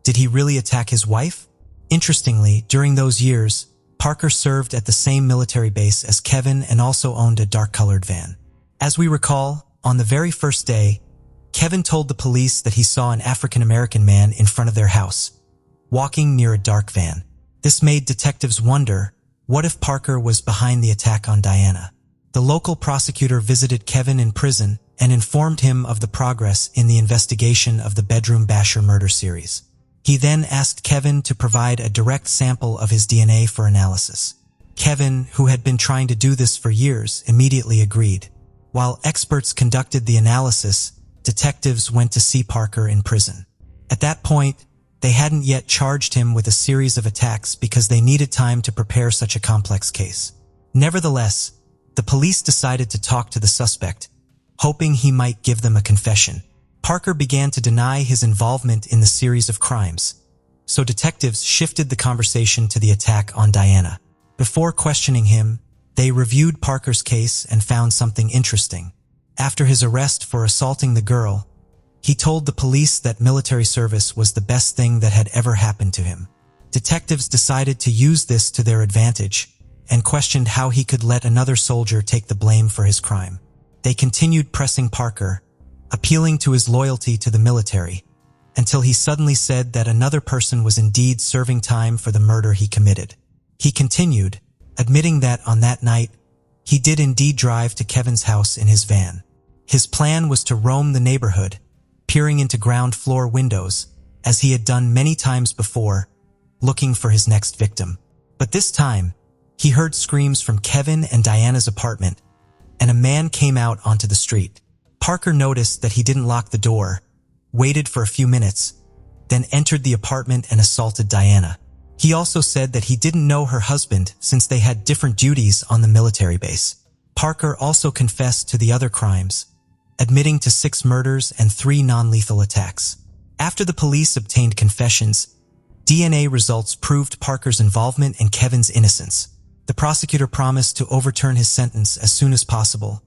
Did he really attack his wife? Interestingly, during those years, Parker served at the same military base as Kevin and also owned a dark-colored van. As we recall, on the very first day, Kevin told the police that he saw an African-American man in front of their house, walking near a dark van. This made detectives wonder, what if Parker was behind the attack on Diana? The local prosecutor visited Kevin in prison and informed him of the progress in the investigation of the bedroom basher murder series. He then asked Kevin to provide a direct sample of his DNA for analysis. Kevin, who had been trying to do this for years, immediately agreed. While experts conducted the analysis, detectives went to see Parker in prison. At that point, they hadn't yet charged him with a series of attacks because they needed time to prepare such a complex case. Nevertheless, the police decided to talk to the suspect, hoping he might give them a confession. Parker began to deny his involvement in the series of crimes, so detectives shifted the conversation to the attack on Diana. Before questioning him, they reviewed Parker's case and found something interesting. After his arrest for assaulting the girl, he told the police that military service was the best thing that had ever happened to him. Detectives decided to use this to their advantage and questioned how he could let another soldier take the blame for his crime. They continued pressing Parker, appealing to his loyalty to the military, until he suddenly said that another person was indeed serving time for the murder he committed. He continued, admitting that on that night, he did indeed drive to Kevin's house in his van. His plan was to roam the neighborhood, peering into ground floor windows, as he had done many times before, looking for his next victim. But this time, he heard screams from Kevin and Diana's apartment, and a man came out onto the street. Parker noticed that he didn't lock the door, waited for a few minutes, then entered the apartment and assaulted Diana. He also said that he didn't know her husband since they had different duties on the military base. Parker also confessed to the other crimes, admitting to 6 murders and 3 non-lethal attacks. After the police obtained confessions, DNA results proved Parker's involvement and Kevin's innocence. The prosecutor promised to overturn his sentence as soon as possible,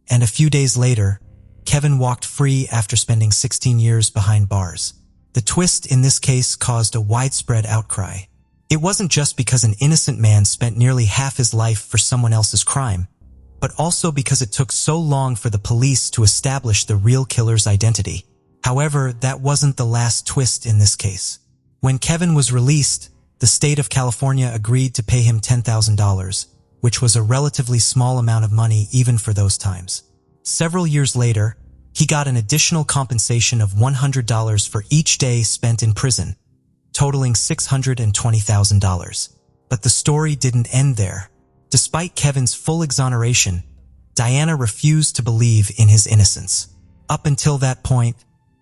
and a few days later, Kevin walked free after spending 16 years behind bars. The twist in this case caused a widespread outcry. It wasn't just because an innocent man spent nearly half his life for someone else's crime, but also because it took so long for the police to establish the real killer's identity. However, that wasn't the last twist in this case. When Kevin was released, the state of California agreed to pay him $10,000, which was a relatively small amount of money even for those times. Several years later, he got an additional compensation of $100 for each day spent in prison, totaling $620,000. But the story didn't end there. Despite Kevin's full exoneration, Diana refused to believe in his innocence. Up until that point,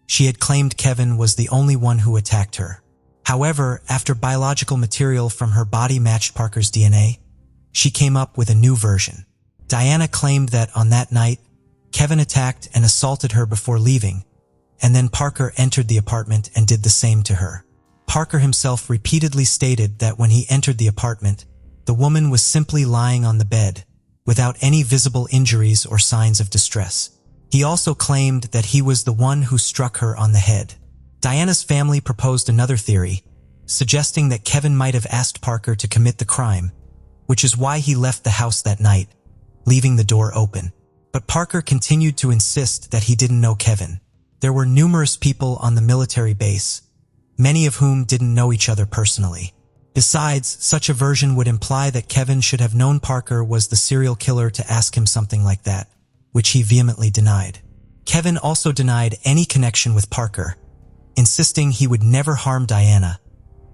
she had claimed Kevin was the only one who attacked her. However, after biological material from her body matched Parker's DNA, she came up with a new version. Diana claimed that on that night, Kevin attacked and assaulted her before leaving, and then Parker entered the apartment and did the same to her. Parker himself repeatedly stated that when he entered the apartment, the woman was simply lying on the bed, without any visible injuries or signs of distress. He also claimed that he was the one who struck her on the head. Diana's family proposed another theory, suggesting that Kevin might have asked Parker to commit the crime, which is why he left the house that night, leaving the door open. But Parker continued to insist that he didn't know Kevin. There were numerous people on the military base, many of whom didn't know each other personally. Besides, such a version would imply that Kevin should have known Parker was the serial killer to ask him something like that, which he vehemently denied. Kevin also denied any connection with Parker, insisting he would never harm Diana,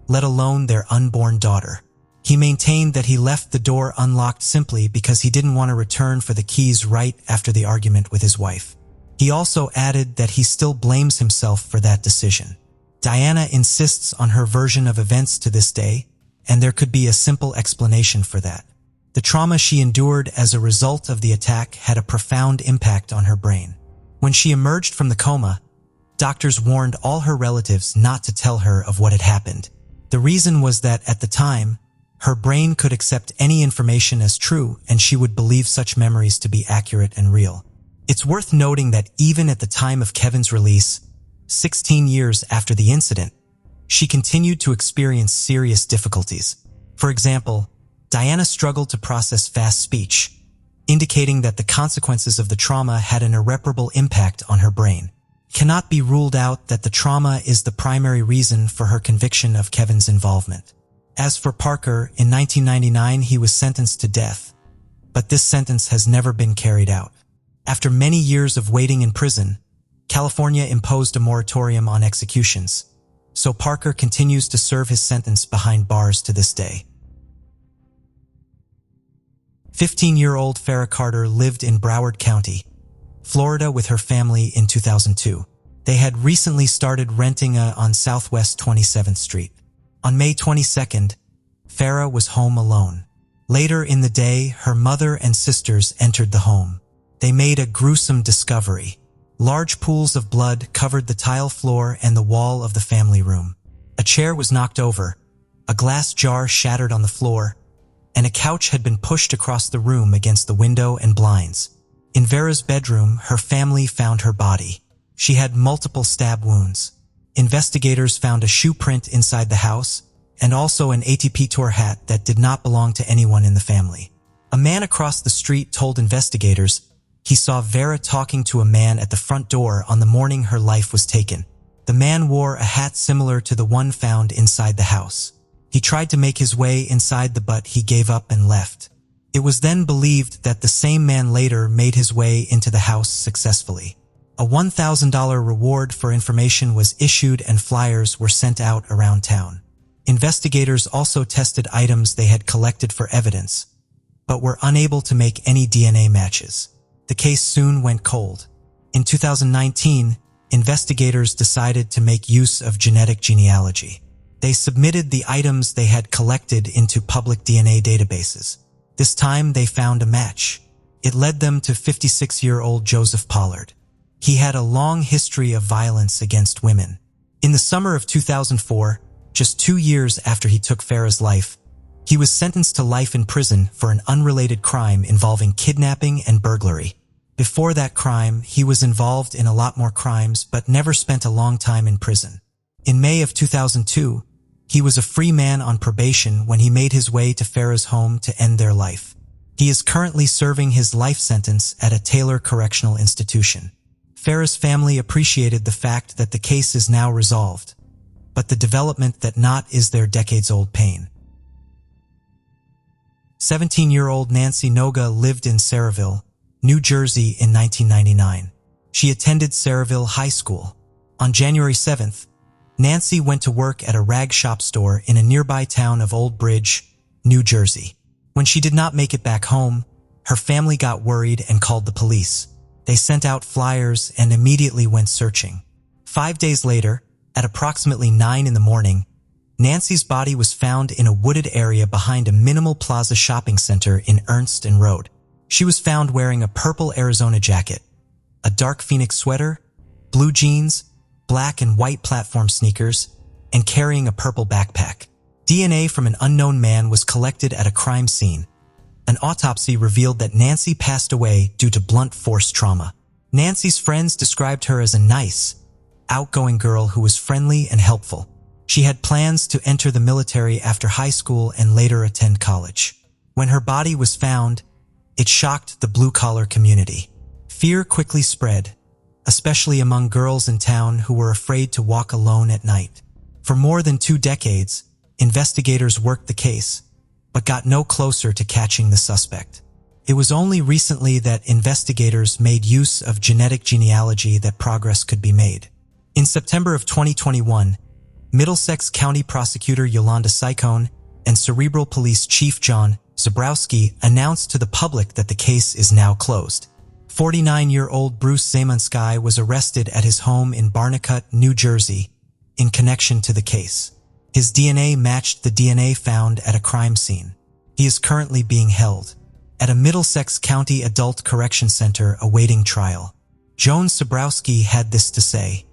let alone their unborn daughter. He maintained that he left the door unlocked simply because he didn't want to return for the keys right after the argument with his wife. He also added that he still blames himself for that decision. Diana insists on her version of events to this day, and there could be a simple explanation for that. The trauma she endured as a result of the attack had a profound impact on her brain. When she emerged from the coma, doctors warned all her relatives not to tell her of what had happened. The reason was that at the time, her brain could accept any information as true and she would believe such memories to be accurate and real. It's worth noting that even at the time of Kevin's release, 16 years after the incident, she continued to experience serious difficulties. For example, Diana struggled to process fast speech, indicating that the consequences of the trauma had an irreparable impact on her brain. It cannot be ruled out that the trauma is the primary reason for her conviction of Kevin's involvement. As for Parker, in 1999 he was sentenced to death, but this sentence has never been carried out. After many years of waiting in prison, California imposed a moratorium on executions, so Parker continues to serve his sentence behind bars to this day. 15-year-old Farrah Carter lived in Broward County, Florida with her family in 2002. They had recently started renting on Southwest 27th Street. On May 22nd, Farrah was home alone. Later in the day, her mother and sisters entered the home. They made a gruesome discovery. Large pools of blood covered the tile floor and the wall of the family room. A chair was knocked over, a glass jar shattered on the floor, and a couch had been pushed across the room against the window and blinds. In Vera's bedroom, her family found her body. She had multiple stab wounds. Investigators found a shoe print inside the house and also an ATP tour hat that did not belong to anyone in the family. A man across the street told investigators he saw Vera talking to a man at the front door on the morning her life was taken. The man wore a hat similar to the one found inside the house. He tried to make his way inside but he gave up and left. It was then believed that the same man later made his way into the house successfully. A $1,000 reward for information was issued and flyers were sent out around town. Investigators also tested items they had collected for evidence, but were unable to make any DNA matches. The case soon went cold. In 2019, investigators decided to make use of genetic genealogy. They submitted the items they had collected into public DNA databases. This time they found a match. It led them to 56-year-old Joseph Pollard. He had a long history of violence against women. In the summer of 2004, just 2 years after he took Farrah's life, He was sentenced to life in prison for an unrelated crime involving kidnapping and burglary. Before that crime, he was involved in a lot more crimes but never spent a long time in prison. In May of 2002, he was a free man on probation when he made his way to Farah's home to end their life. He is currently serving his life sentence at a Taylor Correctional Institution. Farah's family appreciated the fact that the case is now resolved, but the development that not is their decades-old pain. 17-year-old Nancy Noga lived in Saraville, New Jersey in 1999. She attended Saraville High School. On January 7th, Nancy went to work at a rag shop store in a nearby town of Old Bridge, New Jersey. When she did not make it back home, her family got worried and called the police. They sent out flyers and immediately went searching. 5 days later, at approximately 9 in the morning, Nancy's body was found in a wooded area behind a Minimal Plaza shopping center in Ernst and Road. She was found wearing a purple Arizona jacket, a dark Phoenix sweater, blue jeans, black and white platform sneakers, and carrying a purple backpack. DNA from an unknown man was collected at a crime scene. An autopsy revealed that Nancy passed away due to blunt force trauma. Nancy's friends described her as a nice, outgoing girl who was friendly and helpful. She had plans to enter the military after high school and later attend college. When her body was found, it shocked the blue-collar community. Fear quickly spread, especially among girls in town who were afraid to walk alone at night. For more than 2 decades, investigators worked the case, but got no closer to catching the suspect. It was only recently that investigators made use of genetic genealogy that progress could be made. In September of 2021, Middlesex County Prosecutor Yolanda Sycone and Cerebral Police Chief John Zabrowski announced to the public that the case is now closed. 49-year-old Bruce Zemanski was arrested at his home in Barnecut, New Jersey, in connection to the case. His DNA matched the DNA found at a crime scene. He is currently being held at a Middlesex County Adult Correction Center awaiting trial. Joan Zabrowski had this to say.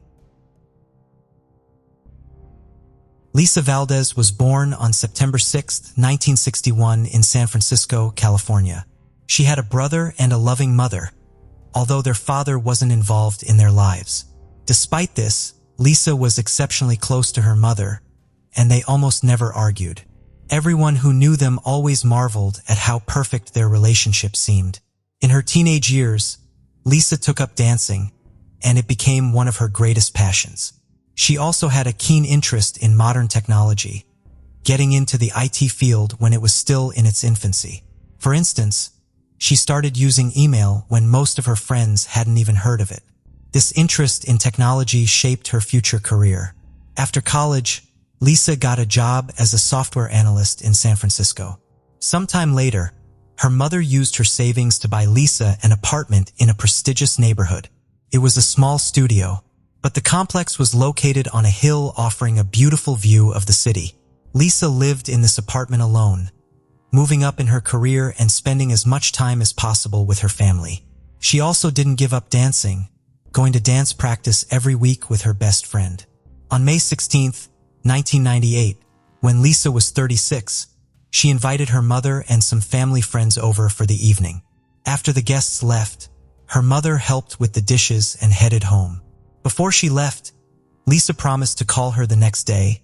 Lisa Valdez was born on September 6, 1961 in San Francisco, California. She had a brother and a loving mother, although their father wasn't involved in their lives. Despite this, Lisa was exceptionally close to her mother, and they almost never argued. Everyone who knew them always marveled at how perfect their relationship seemed. In her teenage years, Lisa took up dancing, and it became one of her greatest passions. She also had a keen interest in modern technology, getting into the IT field when it was still in its infancy. For instance, she started using email when most of her friends hadn't even heard of it. This interest in technology shaped her future career. After college, Lisa got a job as a software analyst in San Francisco. Sometime later, her mother used her savings to buy Lisa an apartment in a prestigious neighborhood. It was a small studio, but the complex was located on a hill offering a beautiful view of the city. Lisa lived in this apartment alone, moving up in her career and spending as much time as possible with her family. She also didn't give up dancing, going to dance practice every week with her best friend. On May 16, 1998, when Lisa was 36, she invited her mother and some family friends over for the evening. After the guests left, her mother helped with the dishes and headed home. Before she left, Lisa promised to call her the next day,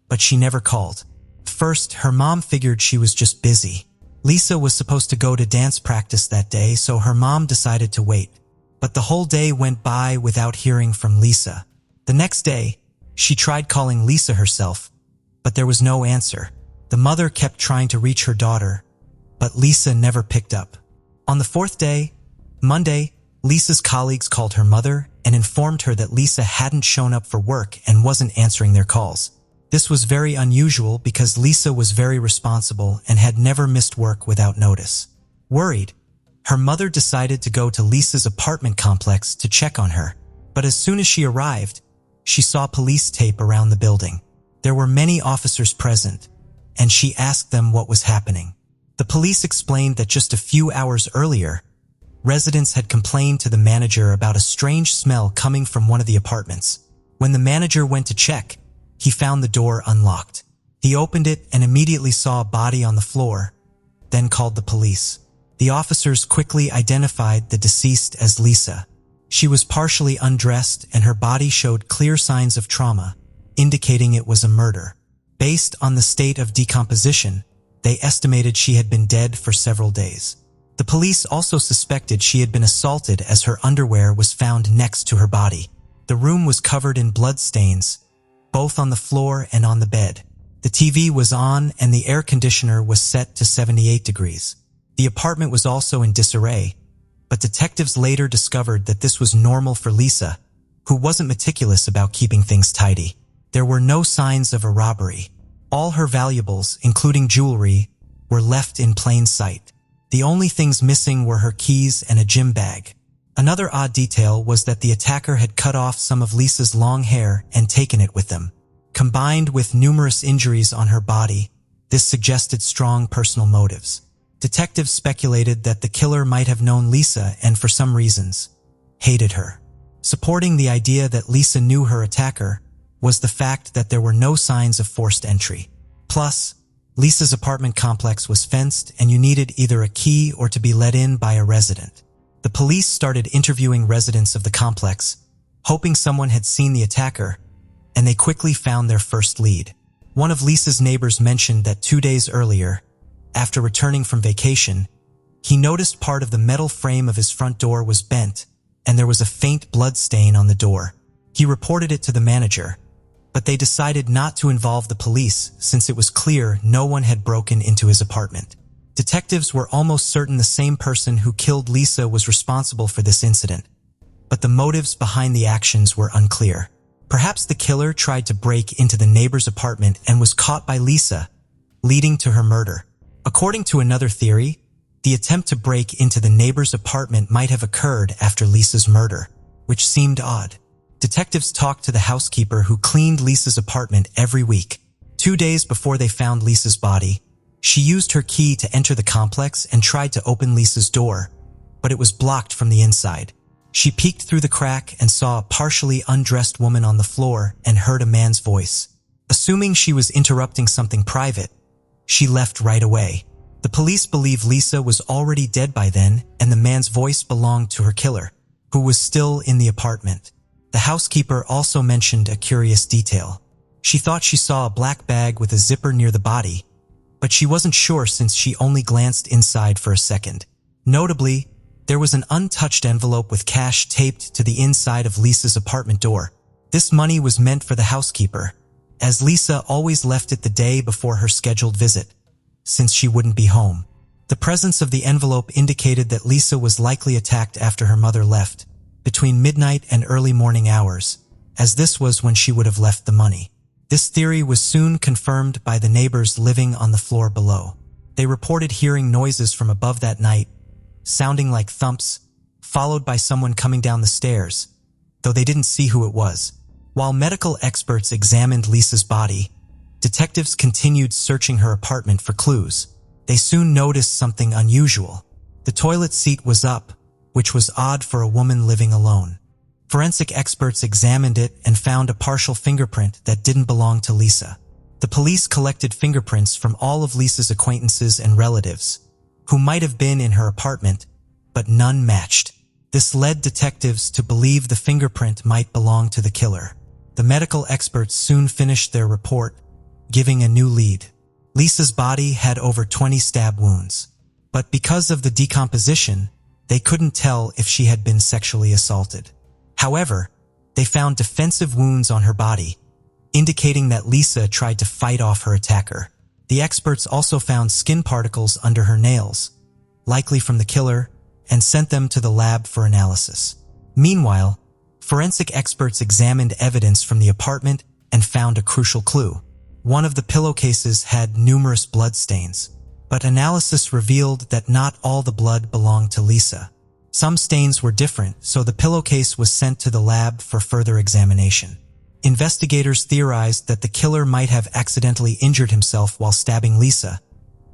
but she never called. First, her mom figured she was just busy. Lisa was supposed to go to dance practice that day, so her mom decided to wait. But the whole day went by without hearing from Lisa. The next day, she tried calling Lisa herself, but there was no answer. The mother kept trying to reach her daughter, but Lisa never picked up. On the 4th day, Monday, Lisa's colleagues called her mother and informed her that Lisa hadn't shown up for work and wasn't answering their calls. This was very unusual because Lisa was very responsible and had never missed work without notice. Worried, her mother decided to go to Lisa's apartment complex to check on her, but as soon as she arrived, she saw police tape around the building. There were many officers present, and she asked them what was happening. The police explained that just a few hours earlier, residents had complained to the manager about a strange smell coming from one of the apartments. When the manager went to check, he found the door unlocked. He opened it and immediately saw a body on the floor, then called the police. The officers quickly identified the deceased as Lisa. She was partially undressed and her body showed clear signs of trauma, indicating it was a murder. Based on the state of decomposition, they estimated she had been dead for several days. The police also suspected she had been assaulted as her underwear was found next to her body. The room was covered in blood stains, both on the floor and on the bed. The TV was on and the air conditioner was set to 78 degrees. The apartment was also in disarray, but detectives later discovered that this was normal for Lisa, who wasn't meticulous about keeping things tidy. There were no signs of a robbery. All her valuables, including jewelry, were left in plain sight. The only things missing were her keys and a gym bag. Another odd detail was that the attacker had cut off some of Lisa's long hair and taken it with them. Combined with numerous injuries on her body, this suggested strong personal motives. Detectives speculated that the killer might have known Lisa and, for some reasons, hated her. Supporting the idea that Lisa knew her attacker was the fact that there were no signs of forced entry. Plus, Lisa's apartment complex was fenced and you needed either a key or to be let in by a resident. The police started interviewing residents of the complex, hoping someone had seen the attacker, and they quickly found their first lead. One of Lisa's neighbors mentioned that 2 days earlier, after returning from vacation, he noticed part of the metal frame of his front door was bent and there was a faint blood stain on the door. He reported it to the manager, but they decided not to involve the police since it was clear no one had broken into his apartment. Detectives were almost certain the same person who killed Lisa was responsible for this incident, but the motives behind the actions were unclear. Perhaps the killer tried to break into the neighbor's apartment and was caught by Lisa, leading to her murder. According to another theory, the attempt to break into the neighbor's apartment might have occurred after Lisa's murder, which seemed odd. Detectives talked to the housekeeper who cleaned Lisa's apartment every week. 2 days before they found Lisa's body, she used her key to enter the complex and tried to open Lisa's door, but it was blocked from the inside. She peeked through the crack and saw a partially undressed woman on the floor and heard a man's voice. Assuming she was interrupting something private, she left right away. The police believe Lisa was already dead by then and the man's voice belonged to her killer, who was still in the apartment. The housekeeper also mentioned a curious detail. She thought she saw a black bag with a zipper near the body, but she wasn't sure since she only glanced inside for a second. Notably, there was an untouched envelope with cash taped to the inside of Lisa's apartment door. This money was meant for the housekeeper, as Lisa always left it the day before her scheduled visit, since she wouldn't be home. The presence of the envelope indicated that Lisa was likely attacked after her mother left, between midnight and early morning hours, as this was when she would have left the money. This theory was soon confirmed by the neighbors living on the floor below. They reported hearing noises from above that night, sounding like thumps, followed by someone coming down the stairs, though they didn't see who it was. While medical experts examined Lisa's body, detectives continued searching her apartment for clues. They soon noticed something unusual. The toilet seat was up, which was odd for a woman living alone. Forensic experts examined it and found a partial fingerprint that didn't belong to Lisa. The police collected fingerprints from all of Lisa's acquaintances and relatives, who might have been in her apartment, but none matched. This led detectives to believe the fingerprint might belong to the killer. The medical experts soon finished their report, giving a new lead. Lisa's body had over 20 stab wounds, but because of the decomposition, they couldn't tell if she had been sexually assaulted. However, they found defensive wounds on her body, indicating that Lisa tried to fight off her attacker. The experts also found skin particles under her nails, likely from the killer, and sent them to the lab for analysis. Meanwhile, forensic experts examined evidence from the apartment and found a crucial clue. One of the pillowcases had numerous blood stains, but analysis revealed that not all the blood belonged to Lisa. Some stains were different, so the pillowcase was sent to the lab for further examination. Investigators theorized that the killer might have accidentally injured himself while stabbing Lisa,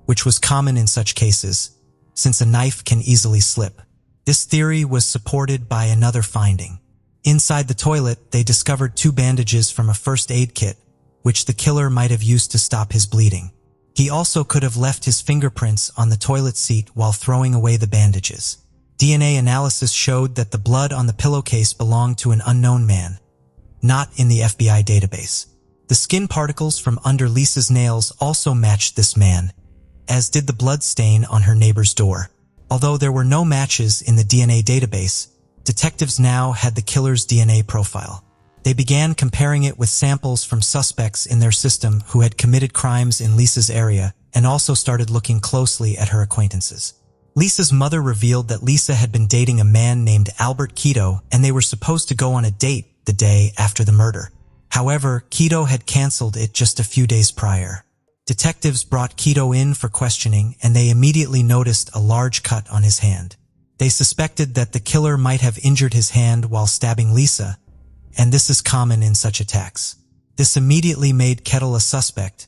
which was common in such cases, since a knife can easily slip. This theory was supported by another finding. Inside the toilet, they discovered 2 bandages from a first aid kit, which the killer might have used to stop his bleeding. He also could have left his fingerprints on the toilet seat while throwing away the bandages. DNA analysis showed that the blood on the pillowcase belonged to an unknown man, not in the FBI database. The skin particles from under Lisa's nails also matched this man, as did the blood stain on her neighbor's door. Although there were no matches in the DNA database, detectives now had the killer's DNA profile. They began comparing it with samples from suspects in their system who had committed crimes in Lisa's area and also started looking closely at her acquaintances. Lisa's mother revealed that Lisa had been dating a man named Albert Quito, and they were supposed to go on a date the day after the murder. However, Quito had canceled it just a few days prior. Detectives brought Quito in for questioning, and they immediately noticed a large cut on his hand. They suspected that the killer might have injured his hand while stabbing Lisa, and this is common in such attacks. This immediately made Kettle a suspect,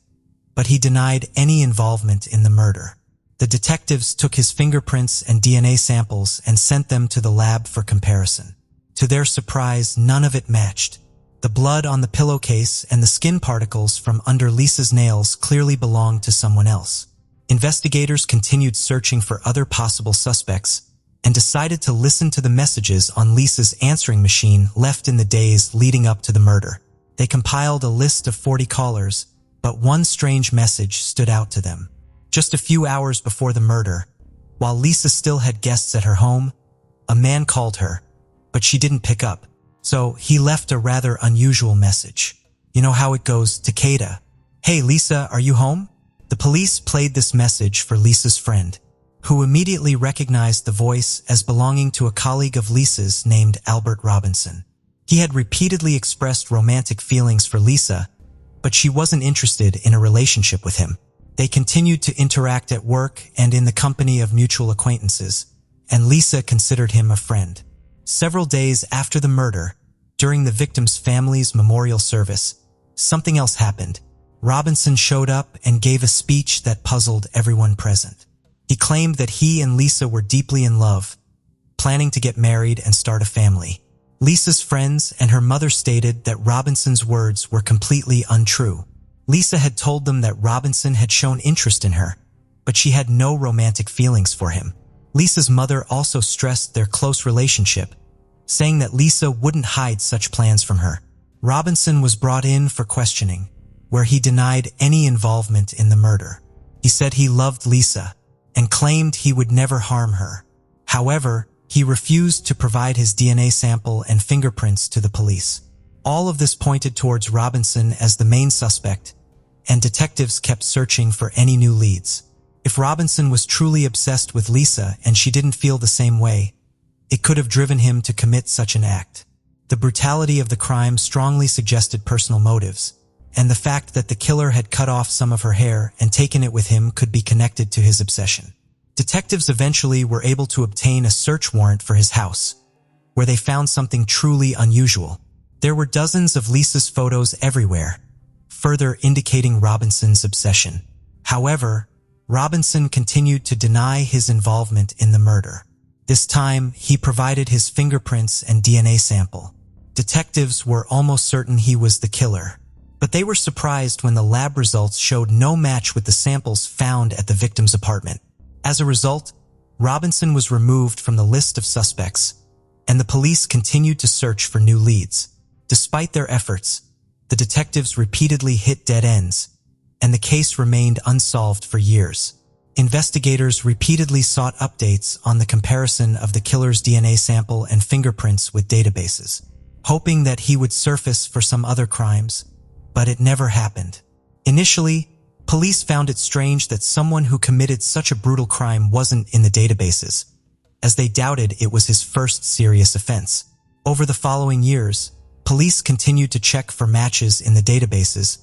but he denied any involvement in the murder. The detectives took his fingerprints and DNA samples and sent them to the lab for comparison. To their surprise, none of it matched. The blood on the pillowcase and the skin particles from under Lisa's nails clearly belonged to someone else. Investigators continued searching for other possible suspects and decided to listen to the messages on Lisa's answering machine left in the days leading up to the murder. They compiled a list of 40 callers, but one strange message stood out to them. Just a few hours before the murder, while Lisa still had guests at her home, a man called her, but she didn't pick up. So he left a rather unusual message. You know how it goes, Takeda. Hey Lisa, are you home? The police played this message for Lisa's friend, who immediately recognized the voice as belonging to a colleague of Lisa's named Albert Robinson. He had repeatedly expressed romantic feelings for Lisa, but she wasn't interested in a relationship with him. They continued to interact at work and in the company of mutual acquaintances, and Lisa considered him a friend. Several days after the murder, during the victim's family's memorial service, something else happened. Robinson showed up and gave a speech that puzzled everyone present. He claimed that he and Lisa were deeply in love, planning to get married and start a family. Lisa's friends and her mother stated that Robinson's words were completely untrue. Lisa had told them that Robinson had shown interest in her, but she had no romantic feelings for him. Lisa's mother also stressed their close relationship, saying that Lisa wouldn't hide such plans from her. Robinson was brought in for questioning, where he denied any involvement in the murder. He said he loved Lisa and claimed he would never harm her. However, he refused to provide his DNA sample and fingerprints to the police. All of this pointed towards Robinson as the main suspect, and detectives kept searching for any new leads. If Robinson was truly obsessed with Lisa and she didn't feel the same way, it could have driven him to commit such an act. The brutality of the crime strongly suggested personal motives, and the fact that the killer had cut off some of her hair and taken it with him could be connected to his obsession. Detectives eventually were able to obtain a search warrant for his house, where they found something truly unusual. There were dozens of Lisa's photos everywhere, further indicating Robinson's obsession. However, Robinson continued to deny his involvement in the murder. This time, he provided his fingerprints and DNA sample. Detectives were almost certain he was the killer, but they were surprised when the lab results showed no match with the samples found at the victim's apartment. As a result, Robinson was removed from the list of suspects, and the police continued to search for new leads. Despite their efforts, the detectives repeatedly hit dead ends, and the case remained unsolved for years. Investigators repeatedly sought updates on the comparison of the killer's DNA sample and fingerprints with databases, hoping that he would surface for some other crimes, but it never happened. Initially, police found it strange that someone who committed such a brutal crime wasn't in the databases, as they doubted it was his first serious offense. Over the following years, police continued to check for matches in the databases,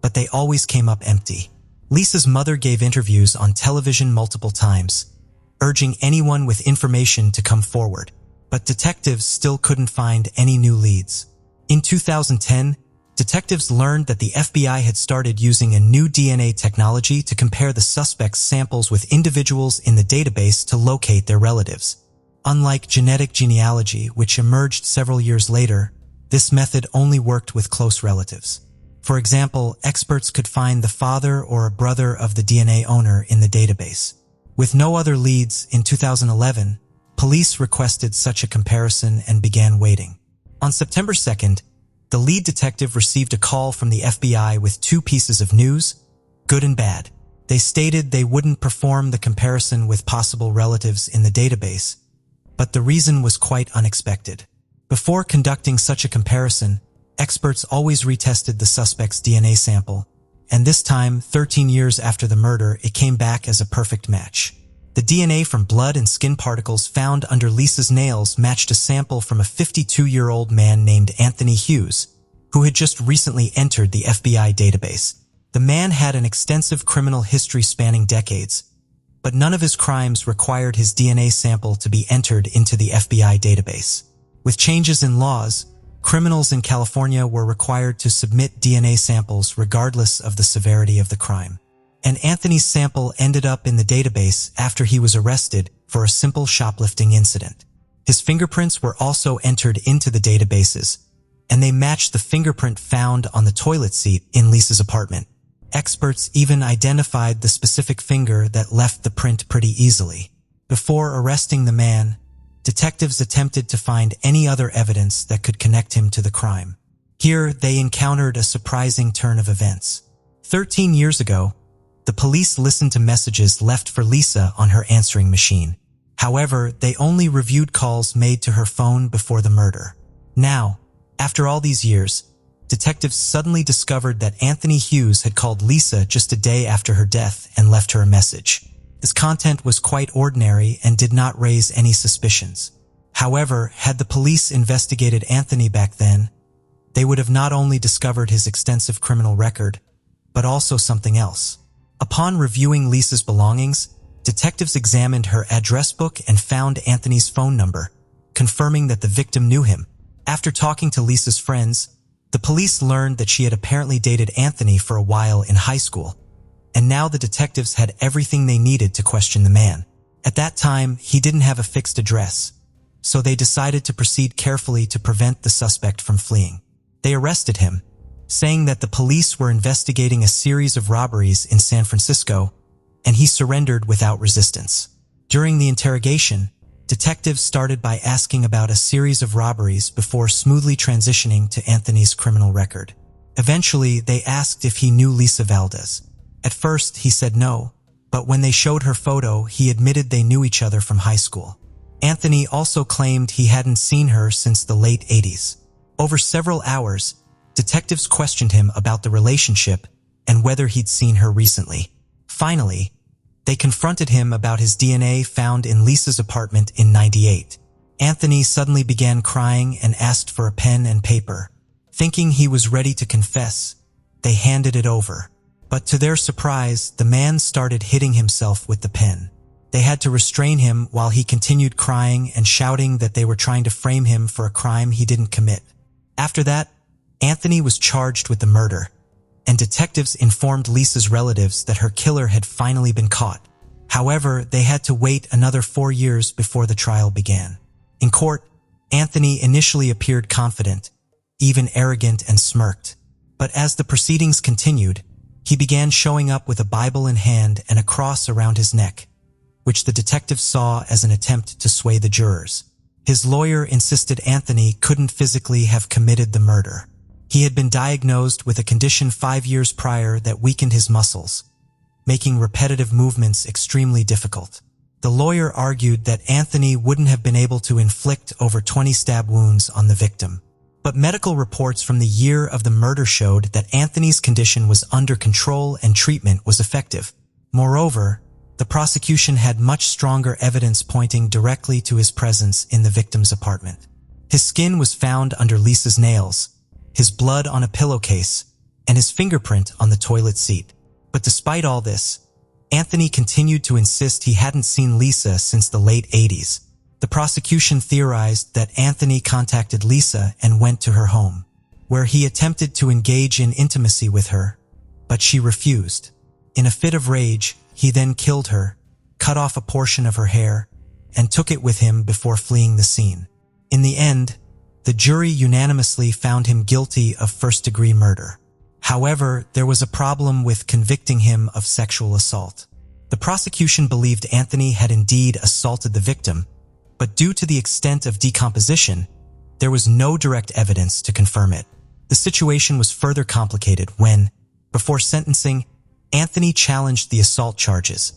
but they always came up empty. Lisa's mother gave interviews on television multiple times, urging anyone with information to come forward, but detectives still couldn't find any new leads. In 2010, detectives learned that the FBI had started using a new DNA technology to compare the suspects' samples with individuals in the database to locate their relatives. Unlike genetic genealogy, which emerged several years later, this method only worked with close relatives. For example, experts could find the father or a brother of the DNA owner in the database. With no other leads, in 2011, police requested such a comparison and began waiting. On September 2nd, the lead detective received a call from the FBI with two pieces of news, good and bad. They stated they wouldn't perform the comparison with possible relatives in the database, but the reason was quite unexpected. Before conducting such a comparison, experts always retested the suspect's DNA sample, and this time, 13 years after the murder, it came back as a perfect match. The DNA from blood and skin particles found under Lisa's nails matched a sample from a 52-year-old man named Anthony Hughes, who had just recently entered the FBI database. The man had an extensive criminal history spanning decades, but none of his crimes required his DNA sample to be entered into the FBI database. With changes in laws, criminals in California were required to submit DNA samples regardless of the severity of the crime. And Anthony's sample ended up in the database after he was arrested for a simple shoplifting incident. His fingerprints were also entered into the databases, and they matched the fingerprint found on the toilet seat in Lisa's apartment. Experts even identified the specific finger that left the print pretty easily. Before arresting the man, detectives attempted to find any other evidence that could connect him to the crime. Here, they encountered a surprising turn of events. 13 years ago, the police listened to messages left for Lisa on her answering machine. However, they only reviewed calls made to her phone before the murder. Now, after all these years, detectives suddenly discovered that Anthony Hughes had called Lisa just a day after her death and left her a message. His content was quite ordinary and did not raise any suspicions. However, had the police investigated Anthony back then, they would have not only discovered his extensive criminal record, but also something else. Upon reviewing Lisa's belongings, detectives examined her address book and found Anthony's phone number, confirming that the victim knew him. After talking to Lisa's friends, the police learned that she had apparently dated Anthony for a while in high school, and now the detectives had everything they needed to question the man. At that time, he didn't have a fixed address, so they decided to proceed carefully to prevent the suspect from fleeing. They arrested him, saying that the police were investigating a series of robberies in San Francisco, and he surrendered without resistance. During the interrogation, detectives started by asking about a series of robberies before smoothly transitioning to Anthony's criminal record. Eventually, they asked if he knew Lisa Valdez. At first, he said no, but when they showed her photo, he admitted they knew each other from high school. Anthony also claimed he hadn't seen her since the late 80s. Over several hours, detectives questioned him about the relationship and whether he'd seen her recently. Finally, they confronted him about his DNA found in Lisa's apartment in '98. Anthony suddenly began crying and asked for a pen and paper. Thinking he was ready to confess, they handed it over. But to their surprise, the man started hitting himself with the pen. They had to restrain him while he continued crying and shouting that they were trying to frame him for a crime he didn't commit. After that, Anthony was charged with the murder, and detectives informed Lisa's relatives that her killer had finally been caught. However, they had to wait another 4 years before the trial began. In court, Anthony initially appeared confident, even arrogant, and smirked. But as the proceedings continued, he began showing up with a Bible in hand and a cross around his neck, which the detectives saw as an attempt to sway the jurors. His lawyer insisted Anthony couldn't physically have committed the murder. He had been diagnosed with a condition 5 years prior that weakened his muscles, making repetitive movements extremely difficult. The lawyer argued that Anthony wouldn't have been able to inflict over 20 stab wounds on the victim. But medical reports from the year of the murder showed that Anthony's condition was under control and treatment was effective. Moreover, the prosecution had much stronger evidence pointing directly to his presence in the victim's apartment. His skin was found under Lisa's nails, his blood on a pillowcase, and his fingerprint on the toilet seat. But despite all this, Anthony continued to insist he hadn't seen Lisa since the late 80s. The prosecution theorized that Anthony contacted Lisa and went to her home, where he attempted to engage in intimacy with her, but she refused. In a fit of rage, he then killed her, cut off a portion of her hair, and took it with him before fleeing the scene. In the end, the jury unanimously found him guilty of first-degree murder. However, there was a problem with convicting him of sexual assault. The prosecution believed Anthony had indeed assaulted the victim, but due to the extent of decomposition, there was no direct evidence to confirm it. The situation was further complicated when, before sentencing, Anthony challenged the assault charges,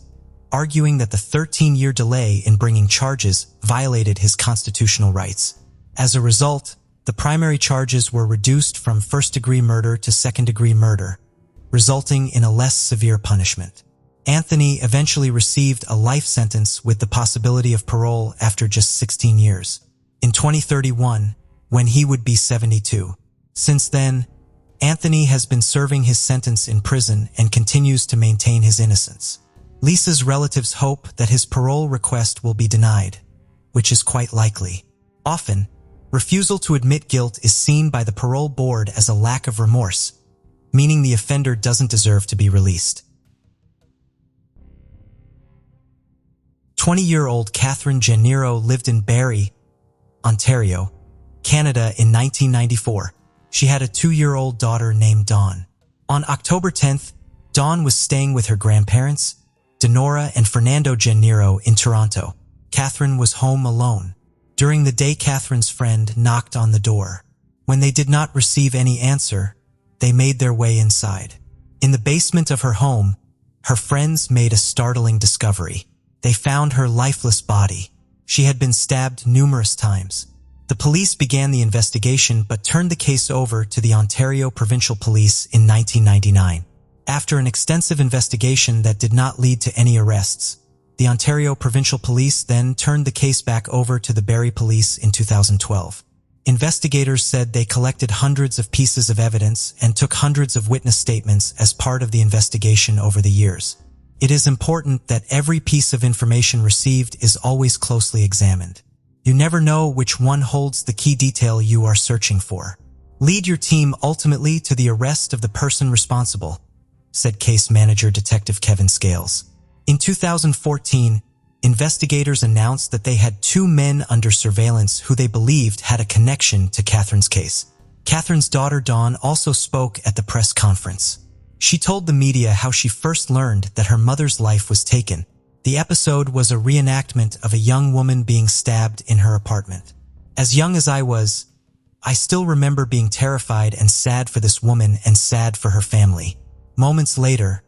arguing that the 13-year delay in bringing charges violated his constitutional rights. As a result, the primary charges were reduced from first-degree murder to second-degree murder, resulting in a less severe punishment. Anthony eventually received a life sentence with the possibility of parole after just 16 years, in 2031, when he would be 72. Since then, Anthony has been serving his sentence in prison and continues to maintain his innocence. Lisa's relatives hope that his parole request will be denied, which is quite likely. Often, refusal to admit guilt is seen by the parole board as a lack of remorse, meaning the offender doesn't deserve to be released. 20-year-old Catherine Gennaro lived in Barrie, Ontario, Canada in 1994. She had a 2-year-old daughter named Dawn. On October 10th, Dawn was staying with her grandparents, Denora and Fernando Gennaro, in Toronto. Catherine was home alone. During the day, Catherine's friend knocked on the door. When they did not receive any answer, they made their way inside. In the basement of her home, her friends made a startling discovery. They found her lifeless body. She had been stabbed numerous times. The police began the investigation but turned the case over to the Ontario Provincial Police in 1999. After an extensive investigation that did not lead to any arrests, the Ontario Provincial Police then turned the case back over to the Barrie Police in 2012. Investigators said they collected hundreds of pieces of evidence and took hundreds of witness statements as part of the investigation over the years. It is important that every piece of information received is always closely examined. You never know which one holds the key detail you are searching for. Lead your team ultimately to the arrest of the person responsible, said case manager Detective Kevin Scales. In 2014, investigators announced that they had 2 men under surveillance who they believed had a connection to Catherine's case. Catherine's daughter Dawn also spoke at the press conference. She told the media how she first learned that her mother's life was taken. The episode was a reenactment of a young woman being stabbed in her apartment. As young as I was, I still remember being terrified and sad for this woman and sad for her family. Moments later,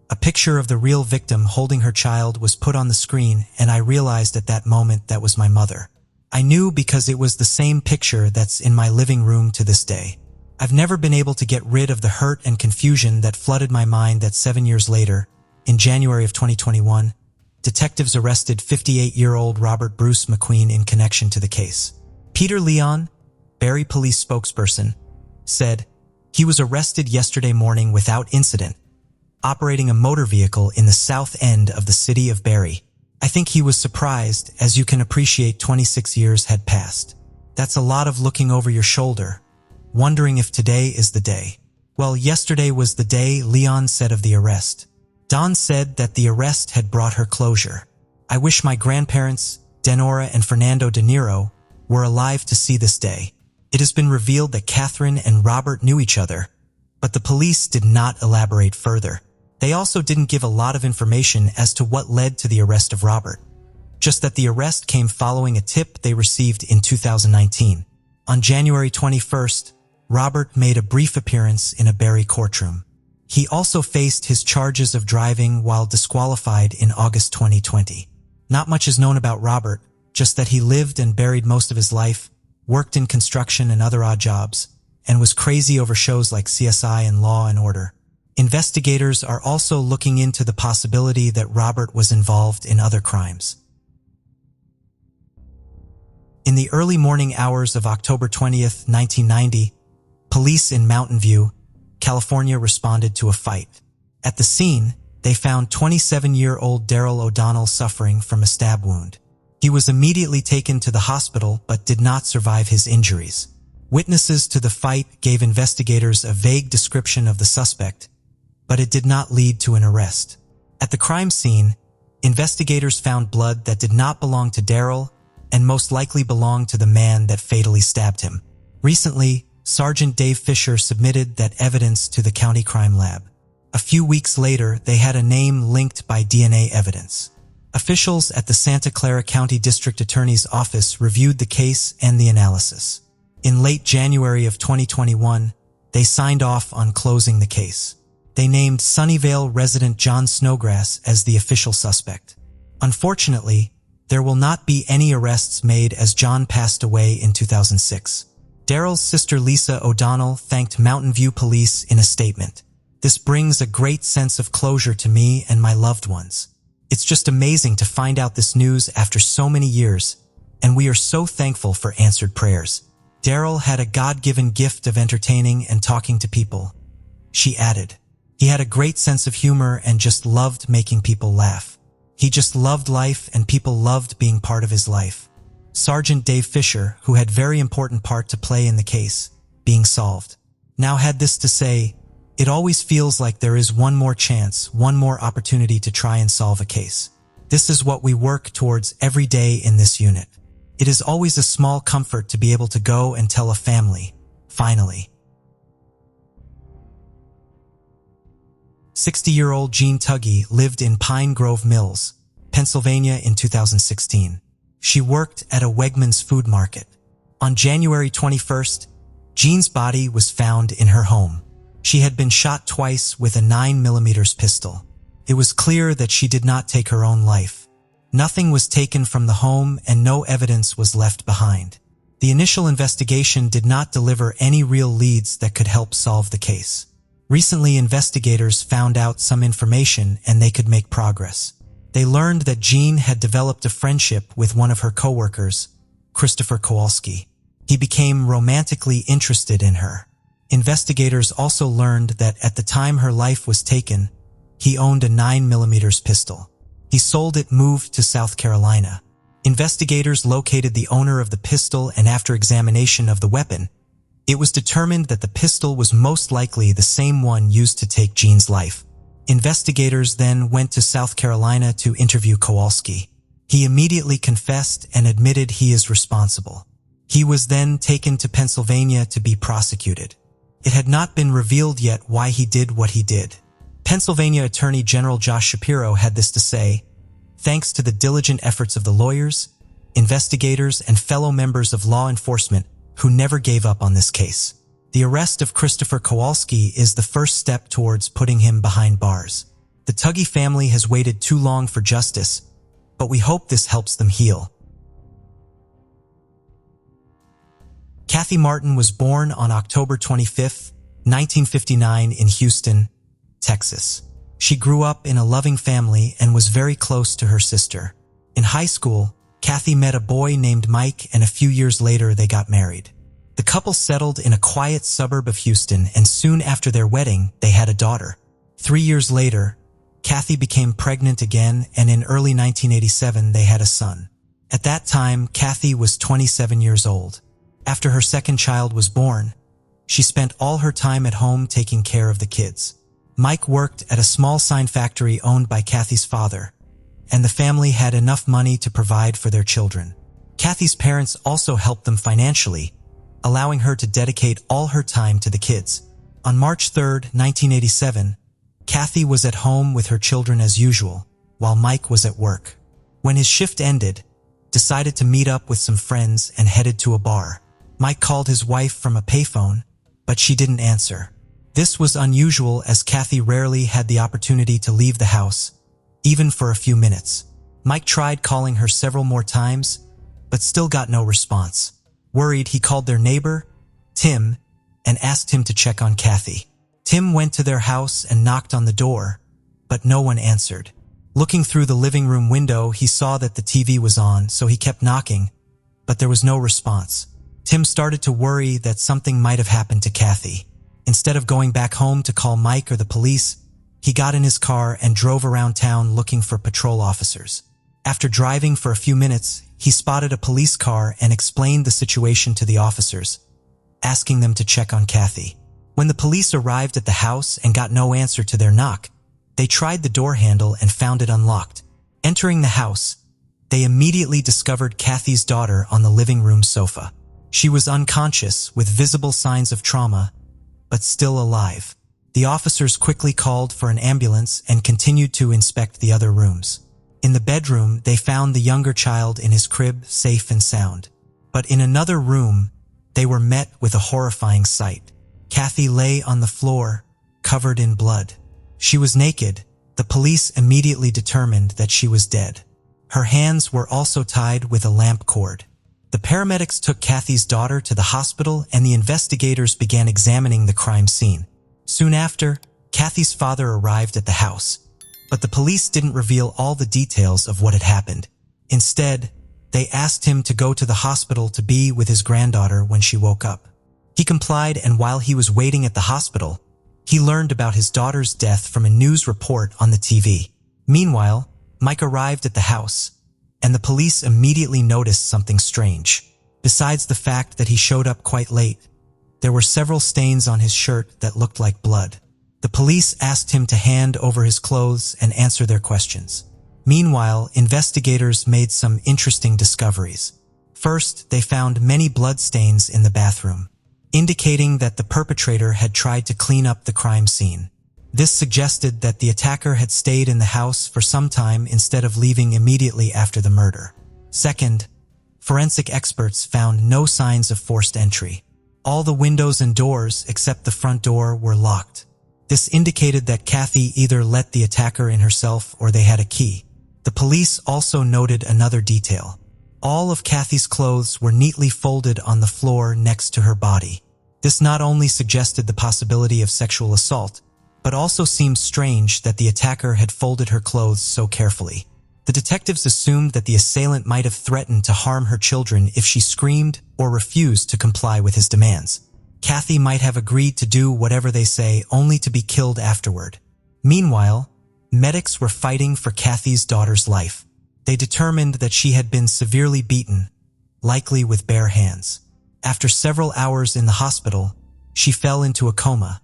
a picture of the real victim holding her child was put on the screen, and I realized at that moment that was my mother. I knew because it was the same picture that's in my living room to this day. I've never been able to get rid of the hurt and confusion that flooded my mind that 7 years later, in January of 2021, detectives arrested 58-year-old Robert Bruce McQueen in connection to the case. Peter Leon, Barrie Police spokesperson, said, "He was arrested yesterday morning without incident, operating a motor vehicle in the south end of the city of Barrie. I think he was surprised, as you can appreciate 26 years had passed. That's a lot of looking over your shoulder, wondering if today is the day." Well, yesterday was the day, Leon said of the arrest. Dawn said that the arrest had brought her closure. "I wish my grandparents, Denora and Fernando De Niro, were alive to see this day." It has been revealed that Catherine and Robert knew each other, but the police did not elaborate further. They also didn't give a lot of information as to what led to the arrest of Robert, just that the arrest came following a tip they received in 2019. On January 21st, Robert made a brief appearance in a Barrie courtroom. He also faced his charges of driving while disqualified in August 2020. Not much is known about Robert, just that he lived and buried most of his life, worked in construction and other odd jobs, and was crazy over shows like CSI and Law and Order. Investigators are also looking into the possibility that Robert was involved in other crimes. In the early morning hours of October 20th, 1990, police in Mountain View, California responded to a fight. At the scene, they found 27-year-old Daryl O'Donnell suffering from a stab wound. He was immediately taken to the hospital but did not survive his injuries. Witnesses to the fight gave investigators a vague description of the suspect, but it did not lead to an arrest. At the crime scene, investigators found blood that did not belong to Daryl and most likely belonged to the man that fatally stabbed him. Recently, Sergeant Dave Fisher submitted that evidence to the county crime lab. A few weeks later, they had a name linked by DNA evidence. Officials at the Santa Clara County District Attorney's Office reviewed the case and the analysis. In late January of 2021, they signed off on closing the case. They named Sunnyvale resident John Snowgrass as the official suspect. Unfortunately, there will not be any arrests made as John passed away in 2006. Daryl's sister Lisa O'Donnell thanked Mountain View Police in a statement. "This brings a great sense of closure to me and my loved ones. It's just amazing to find out this news after so many years, and we are so thankful for answered prayers." Daryl had a God-given gift of entertaining and talking to people. She added, "He had a great sense of humor and just loved making people laugh. He just loved life and people loved being part of his life." Sergeant Dave Fisher, who had very important part to play in the case being solved, now had this to say, "It always feels like there is one more chance, one more opportunity to try and solve a case. This is what we work towards every day in this unit. It is always a small comfort to be able to go and tell a family, finally." 60-year-old Jean Tuggy lived in Pine Grove Mills, Pennsylvania in 2016. She worked at a Wegmans food market. On January 21st, Jean's body was found in her home. She had been shot twice with a 9mm pistol. It was clear that she did not take her own life. Nothing was taken from the home and no evidence was left behind. The initial investigation did not deliver any real leads that could help solve the case. Recently, investigators found out some information and they could make progress. They learned that Jean had developed a friendship with one of her coworkers, Christopher Kowalski. He became romantically interested in her. Investigators also learned that at the time her life was taken, he owned a 9mm pistol. He sold it, moved to South Carolina. Investigators located the owner of the pistol, and after examination of the weapon, it was determined that the pistol was most likely the same one used to take Jean's life. Investigators then went to South Carolina to interview Kowalski. He immediately confessed and admitted he is responsible. He was then taken to Pennsylvania to be prosecuted. It had not been revealed yet why he did what he did. Pennsylvania Attorney General Josh Shapiro had this to say, "Thanks to the diligent efforts of the lawyers, investigators, and fellow members of law enforcement who never gave up on this case. The arrest of Christopher Kowalski is the first step towards putting him behind bars. The Tuggy family has waited too long for justice, but we hope this helps them heal." Kathy Martin was born on October 25, 1959 in Houston, Texas. She grew up in a loving family and was very close to her sister. In high school, Kathy met a boy named Mike, and a few years later they got married. The couple settled in a quiet suburb of Houston, and soon after their wedding, they had a daughter. 3 years later, Kathy became pregnant again, and in early 1987 they had a son. At that time, Kathy was 27 years old. After her second child was born, she spent all her time at home taking care of the kids. Mike worked at a small sign factory owned by Kathy's father, and the family had enough money to provide for their children. Kathy's parents also helped them financially, allowing her to dedicate all her time to the kids. On March 3, 1987, Kathy was at home with her children as usual, while Mike was at work. When his shift ended, decided to meet up with some friends and headed to a bar. Mike called his wife from a payphone, but she didn't answer. This was unusual as Kathy rarely had the opportunity to leave the house, even for a few minutes. Mike tried calling her several more times, but still got no response. Worried, he called their neighbor, Tim, and asked him to check on Kathy. Tim went to their house and knocked on the door, but no one answered. Looking through the living room window, he saw that the TV was on, so he kept knocking, but there was no response. Tim started to worry that something might have happened to Kathy. Instead of going back home to call Mike or the police, he got in his car and drove around town looking for patrol officers. After driving for a few minutes, he spotted a police car and explained the situation to the officers, asking them to check on Kathy. When the police arrived at the house and got no answer to their knock, they tried the door handle and found it unlocked. Entering the house, they immediately discovered Kathy's daughter on the living room sofa. She was unconscious with visible signs of trauma, but still alive. The officers quickly called for an ambulance and continued to inspect the other rooms. In the bedroom, they found the younger child in his crib, safe and sound. But in another room, they were met with a horrifying sight. Kathy lay on the floor, covered in blood. She was naked. The police immediately determined that she was dead. Her hands were also tied with a lamp cord. The paramedics took Kathy's daughter to the hospital and the investigators began examining the crime scene. Soon after, Kathy's father arrived at the house, but the police didn't reveal all the details of what had happened. Instead, they asked him to go to the hospital to be with his granddaughter when she woke up. He complied, and while he was waiting at the hospital, he learned about his daughter's death from a news report on the TV. Meanwhile, Mike arrived at the house, and the police immediately noticed something strange. Besides the fact that he showed up quite late, there were several stains on his shirt that looked like blood. The police asked him to hand over his clothes and answer their questions. Meanwhile, investigators made some interesting discoveries. First, they found many blood stains in the bathroom, indicating that the perpetrator had tried to clean up the crime scene. This suggested that the attacker had stayed in the house for some time instead of leaving immediately after the murder. Second, forensic experts found no signs of forced entry. All the windows and doors except the front door were locked. This indicated that Kathy either let the attacker in herself or they had a key. The police also noted another detail. All of Kathy's clothes were neatly folded on the floor next to her body. This not only suggested the possibility of sexual assault, but also seemed strange that the attacker had folded her clothes so carefully. The detectives assumed that the assailant might have threatened to harm her children if she screamed or refused to comply with his demands. Kathy might have agreed to do whatever they say, only to be killed afterward. Meanwhile, medics were fighting for Kathy's daughter's life. They determined that she had been severely beaten, likely with bare hands. After several hours in the hospital, she fell into a coma,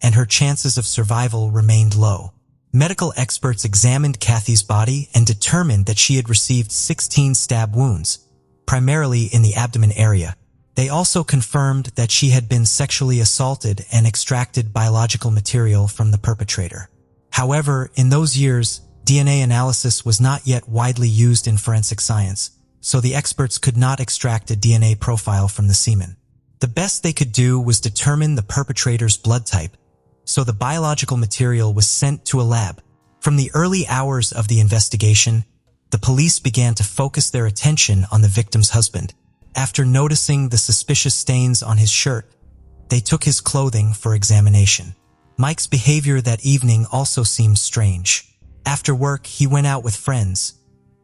and her chances of survival remained low. Medical experts examined Kathy's body and determined that she had received 16 stab wounds, primarily in the abdomen area. They also confirmed that she had been sexually assaulted and extracted biological material from the perpetrator. However, in those years, DNA analysis was not yet widely used in forensic science, so the experts could not extract a DNA profile from the semen. The best they could do was determine the perpetrator's blood type, so the biological material was sent to a lab. From the early hours of the investigation, the police began to focus their attention on the victim's husband. After noticing the suspicious stains on his shirt, they took his clothing for examination. Mike's behavior that evening also seemed strange. After work, he went out with friends,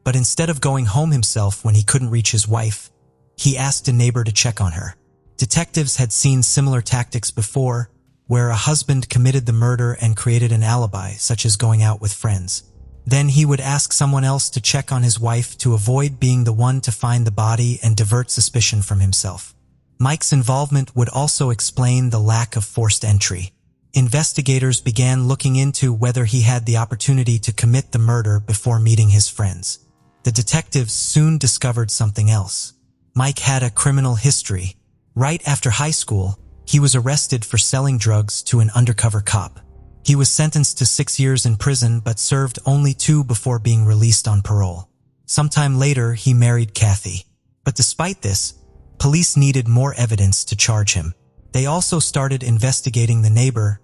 but instead of going home himself when he couldn't reach his wife, he asked a neighbor to check on her. Detectives had seen similar tactics before, where a husband committed the murder and created an alibi, such as going out with friends. Then he would ask someone else to check on his wife to avoid being the one to find the body and divert suspicion from himself. Mike's involvement would also explain the lack of forced entry. Investigators began looking into whether he had the opportunity to commit the murder before meeting his friends. The detectives soon discovered something else. Mike had a criminal history. Right after high school, he was arrested for selling drugs to an undercover cop. He was sentenced to 6 years in prison but served only 2 before being released on parole. Sometime later, he married Kathy. But despite this, police needed more evidence to charge him. They also started investigating the neighbor,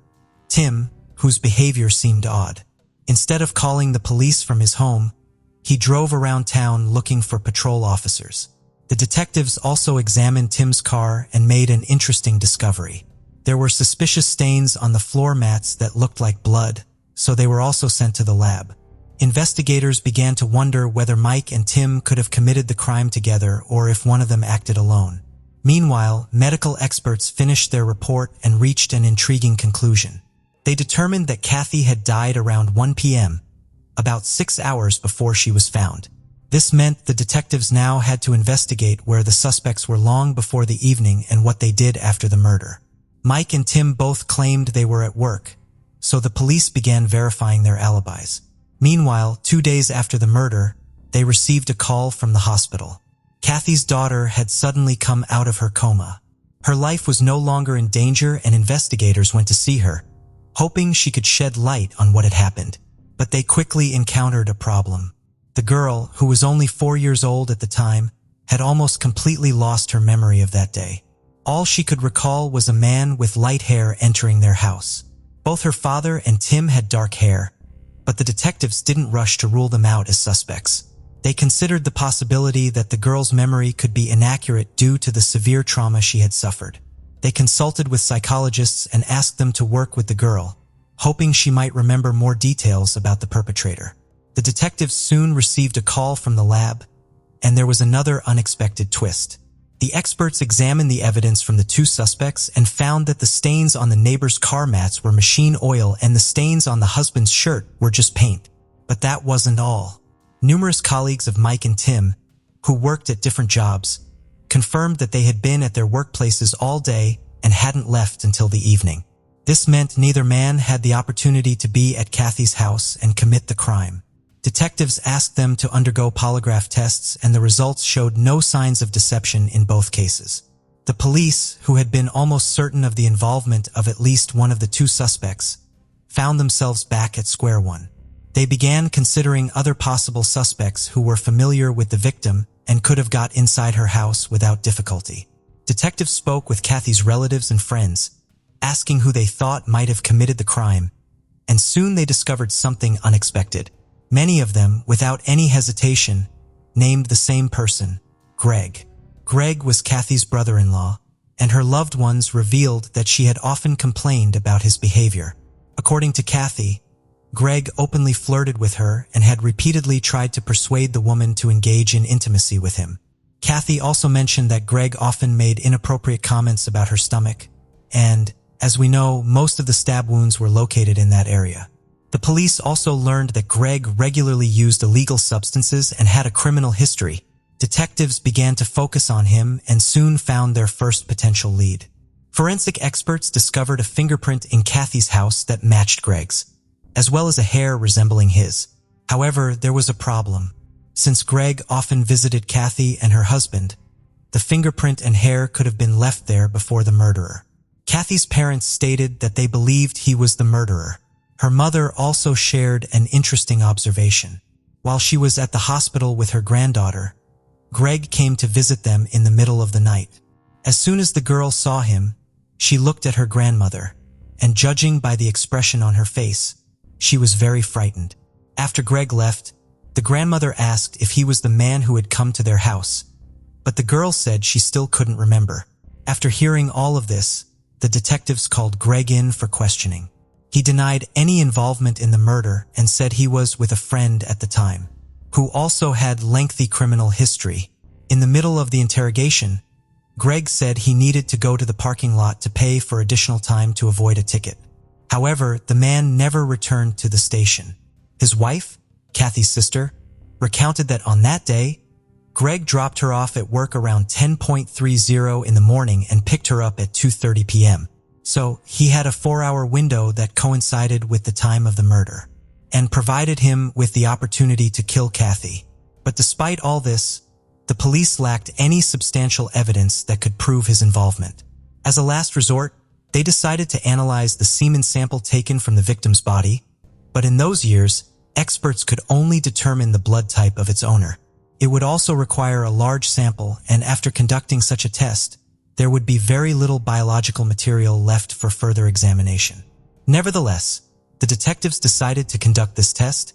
Tim, whose behavior seemed odd. Instead of calling the police from his home, he drove around town looking for patrol officers. The detectives also examined Tim's car and made an interesting discovery. There were suspicious stains on the floor mats that looked like blood, so they were also sent to the lab. Investigators began to wonder whether Mike and Tim could have committed the crime together or if one of them acted alone. Meanwhile, medical experts finished their report and reached an intriguing conclusion. They determined that Kathy had died around 1 p.m., about 6 hours before she was found. This meant the detectives now had to investigate where the suspects were long before the evening and what they did after the murder. Mike and Tim both claimed they were at work, so the police began verifying their alibis. Meanwhile, 2 days after the murder, they received a call from the hospital. Kathy's daughter had suddenly come out of her coma. Her life was no longer in danger, and investigators went to see her, hoping she could shed light on what had happened. But they quickly encountered a problem. The girl, who was only 4 years old at the time, had almost completely lost her memory of that day. All she could recall was a man with light hair entering their house. Both her father and Tim had dark hair, but the detectives didn't rush to rule them out as suspects. They considered the possibility that the girl's memory could be inaccurate due to the severe trauma she had suffered. They consulted with psychologists and asked them to work with the girl, hoping she might remember more details about the perpetrator. The detectives soon received a call from the lab, and there was another unexpected twist. The experts examined the evidence from the two suspects and found that the stains on the neighbor's car mats were machine oil and the stains on the husband's shirt were just paint. But that wasn't all. Numerous colleagues of Mike and Tim, who worked at different jobs, confirmed that they had been at their workplaces all day and hadn't left until the evening. This meant neither man had the opportunity to be at Kathy's house and commit the crime. Detectives asked them to undergo polygraph tests, and the results showed no signs of deception in both cases. The police, who had been almost certain of the involvement of at least one of the two suspects, found themselves back at square one. They began considering other possible suspects who were familiar with the victim and could have got inside her house without difficulty. Detectives spoke with Kathy's relatives and friends, asking who they thought might have committed the crime, and soon they discovered something unexpected. Many of them, without any hesitation, named the same person, Greg. Greg was Kathy's brother-in-law, and her loved ones revealed that she had often complained about his behavior. According to Kathy, Greg openly flirted with her and had repeatedly tried to persuade the woman to engage in intimacy with him. Kathy also mentioned that Greg often made inappropriate comments about her stomach, and, as we know, most of the stab wounds were located in that area. The police also learned that Greg regularly used illegal substances and had a criminal history. Detectives began to focus on him and soon found their first potential lead. Forensic experts discovered a fingerprint in Kathy's house that matched Greg's, as well as a hair resembling his. However, there was a problem. Since Greg often visited Kathy and her husband, the fingerprint and hair could have been left there before the murderer. Kathy's parents stated that they believed he was the murderer. Her mother also shared an interesting observation. While she was at the hospital with her granddaughter, Greg came to visit them in the middle of the night. As soon as the girl saw him, she looked at her grandmother, and judging by the expression on her face, she was very frightened. After Greg left, the grandmother asked if he was the man who had come to their house, but the girl said she still couldn't remember. After hearing all of this, the detectives called Greg in for questioning. He denied any involvement in the murder and said he was with a friend at the time, who also had lengthy criminal history. In the middle of the interrogation, Greg said he needed to go to the parking lot to pay for additional time to avoid a ticket. However, the man never returned to the station. His wife, Kathy's sister, recounted that on that day, Greg dropped her off at work around 10:30 in the morning and picked her up at 2:30 p.m. So he had a 4-hour window that coincided with the time of the murder and provided him with the opportunity to kill Kathy. But despite all this, the police lacked any substantial evidence that could prove his involvement. As a last resort, they decided to analyze the semen sample taken from the victim's body, but in those years, experts could only determine the blood type of its owner. It would also require a large sample, and after conducting such a test, there would be very little biological material left for further examination. Nevertheless, the detectives decided to conduct this test,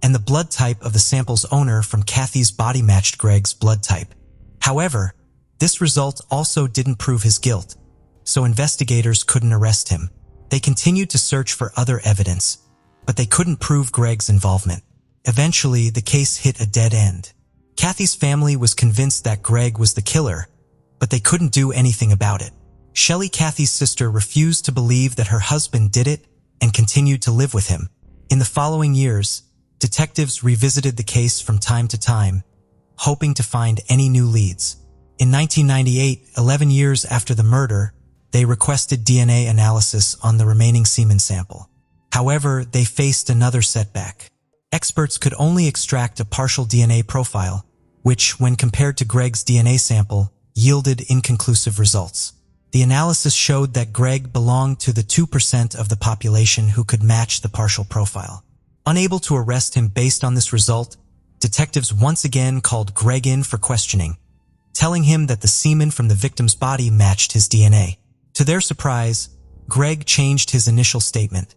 and the blood type of the sample's owner from Kathy's body matched Greg's blood type. However, this result also didn't prove his guilt, so investigators couldn't arrest him. They continued to search for other evidence, but they couldn't prove Greg's involvement. Eventually, the case hit a dead end. Kathy's family was convinced that Greg was the killer, but they couldn't do anything about it. Shelley, Kathy's sister, refused to believe that her husband did it and continued to live with him. In the following years, detectives revisited the case from time to time, hoping to find any new leads. In 1998, 11 years after the murder, they requested DNA analysis on the remaining semen sample. However, they faced another setback. Experts could only extract a partial DNA profile, which, when compared to Greg's DNA sample, yielded inconclusive results. The analysis showed that Greg belonged to the 2% of the population who could match the partial profile. Unable to arrest him based on this result, detectives once again called Greg in for questioning, telling him that the semen from the victim's body matched his DNA. To their surprise, Greg changed his initial statement,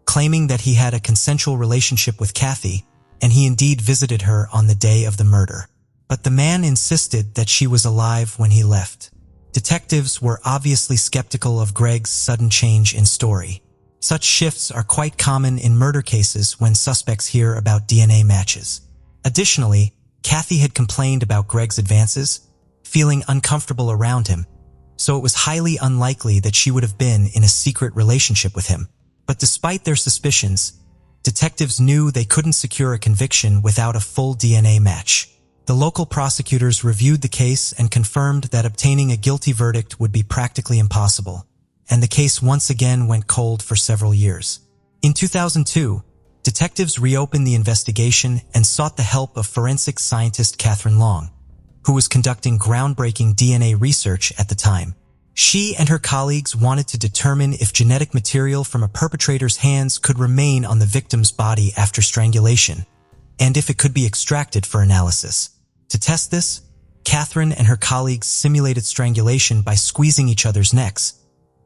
claiming that he had a consensual relationship with Kathy and he indeed visited her on the day of the murder. But the man insisted that she was alive when he left. Detectives were obviously skeptical of Greg's sudden change in story. Such shifts are quite common in murder cases when suspects hear about DNA matches. Additionally, Kathy had complained about Greg's advances, feeling uncomfortable around him, so it was highly unlikely that she would have been in a secret relationship with him. But despite their suspicions, detectives knew they couldn't secure a conviction without a full DNA match. The local prosecutors reviewed the case and confirmed that obtaining a guilty verdict would be practically impossible, and the case once again went cold for several years. In 2002, detectives reopened the investigation and sought the help of forensic scientist Catherine Long, who was conducting groundbreaking DNA research at the time. She and her colleagues wanted to determine if genetic material from a perpetrator's hands could remain on the victim's body after strangulation, and if it could be extracted for analysis. To test this, Catherine and her colleagues simulated strangulation by squeezing each other's necks,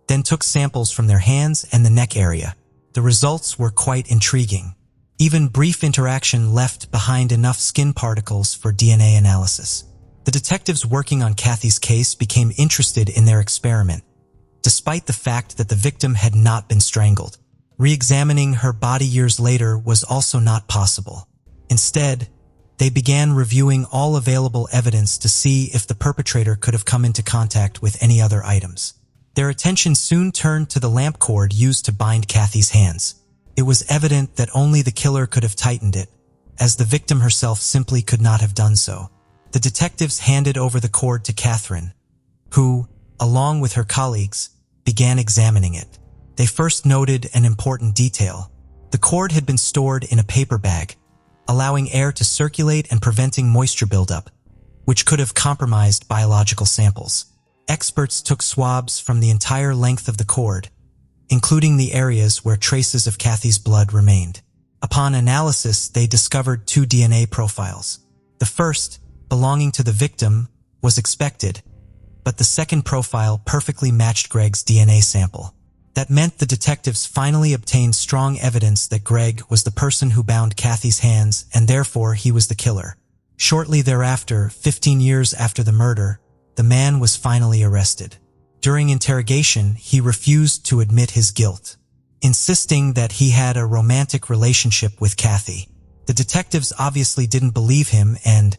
then took samples from their hands and the neck area. The results were quite intriguing. Even brief interaction left behind enough skin particles for DNA analysis. The detectives working on Kathy's case became interested in their experiment, despite the fact that the victim had not been strangled. Re-examining her body years later was also not possible. Instead, they began reviewing all available evidence to see if the perpetrator could have come into contact with any other items. Their attention soon turned to the lamp cord used to bind Kathy's hands. It was evident that only the killer could have tightened it, as the victim herself simply could not have done so. The detectives handed over the cord to Catherine, who, along with her colleagues, began examining it. They first noted an important detail. The cord had been stored in a paper bag, allowing air to circulate and preventing moisture buildup, which could have compromised biological samples. Experts took swabs from the entire length of the cord, including the areas where traces of Kathy's blood remained. Upon analysis, they discovered 2 DNA profiles. The first, belonging to the victim, was expected, but the second profile perfectly matched Greg's DNA sample. That meant the detectives finally obtained strong evidence that Greg was the person who bound Kathy's hands and therefore he was the killer. Shortly thereafter, 15 years after the murder, the man was finally arrested. During interrogation, he refused to admit his guilt, insisting that he had a romantic relationship with Kathy. The detectives obviously didn't believe him and,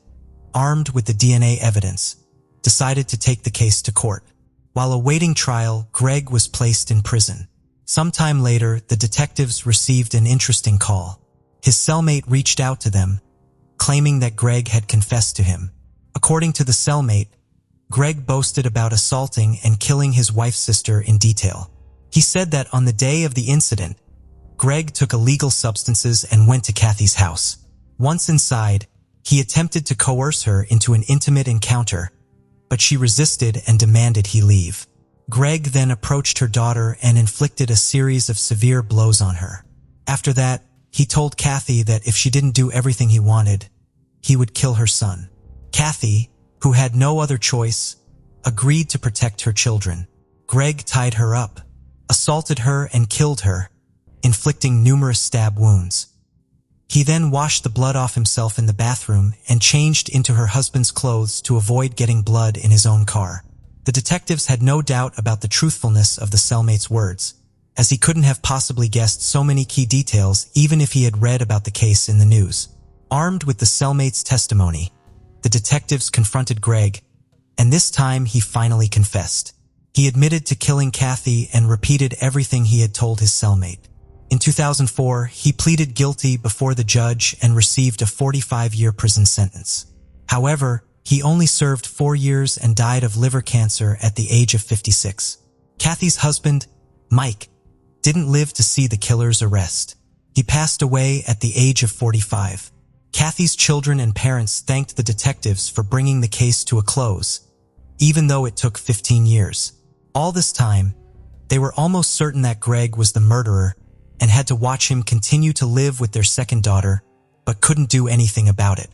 armed with the DNA evidence, decided to take the case to court. While awaiting trial, Greg was placed in prison. Sometime later, the detectives received an interesting call. His cellmate reached out to them, claiming that Greg had confessed to him. According to the cellmate, Greg boasted about assaulting and killing his wife's sister in detail. He said that on the day of the incident, Greg took illegal substances and went to Kathy's house. Once inside, he attempted to coerce her into an intimate encounter, but she resisted and demanded he leave. Greg then approached her daughter and inflicted a series of severe blows on her. After that, he told Kathy that if she didn't do everything he wanted, he would kill her son. Kathy, who had no other choice, agreed to protect her children. Greg tied her up, assaulted her and killed her, inflicting numerous stab wounds. He then washed the blood off himself in the bathroom and changed into her husband's clothes to avoid getting blood in his own car. The detectives had no doubt about the truthfulness of the cellmate's words, as he couldn't have possibly guessed so many key details even if he had read about the case in the news. Armed with the cellmate's testimony, the detectives confronted Greg, and this time he finally confessed. He admitted to killing Kathy and repeated everything he had told his cellmate. In 2004, he pleaded guilty before the judge and received a 45-year prison sentence. However, he only served 4 years and died of liver cancer at the age of 56. Kathy's husband, Mike, didn't live to see the killer's arrest. He passed away at the age of 45. Kathy's children and parents thanked the detectives for bringing the case to a close, even though it took 15 years. All this time, they were almost certain that Greg was the murderer and had to watch him continue to live with their second daughter, but couldn't do anything about it.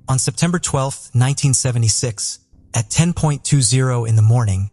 On September 12, 1976, at 10:20 in the morning,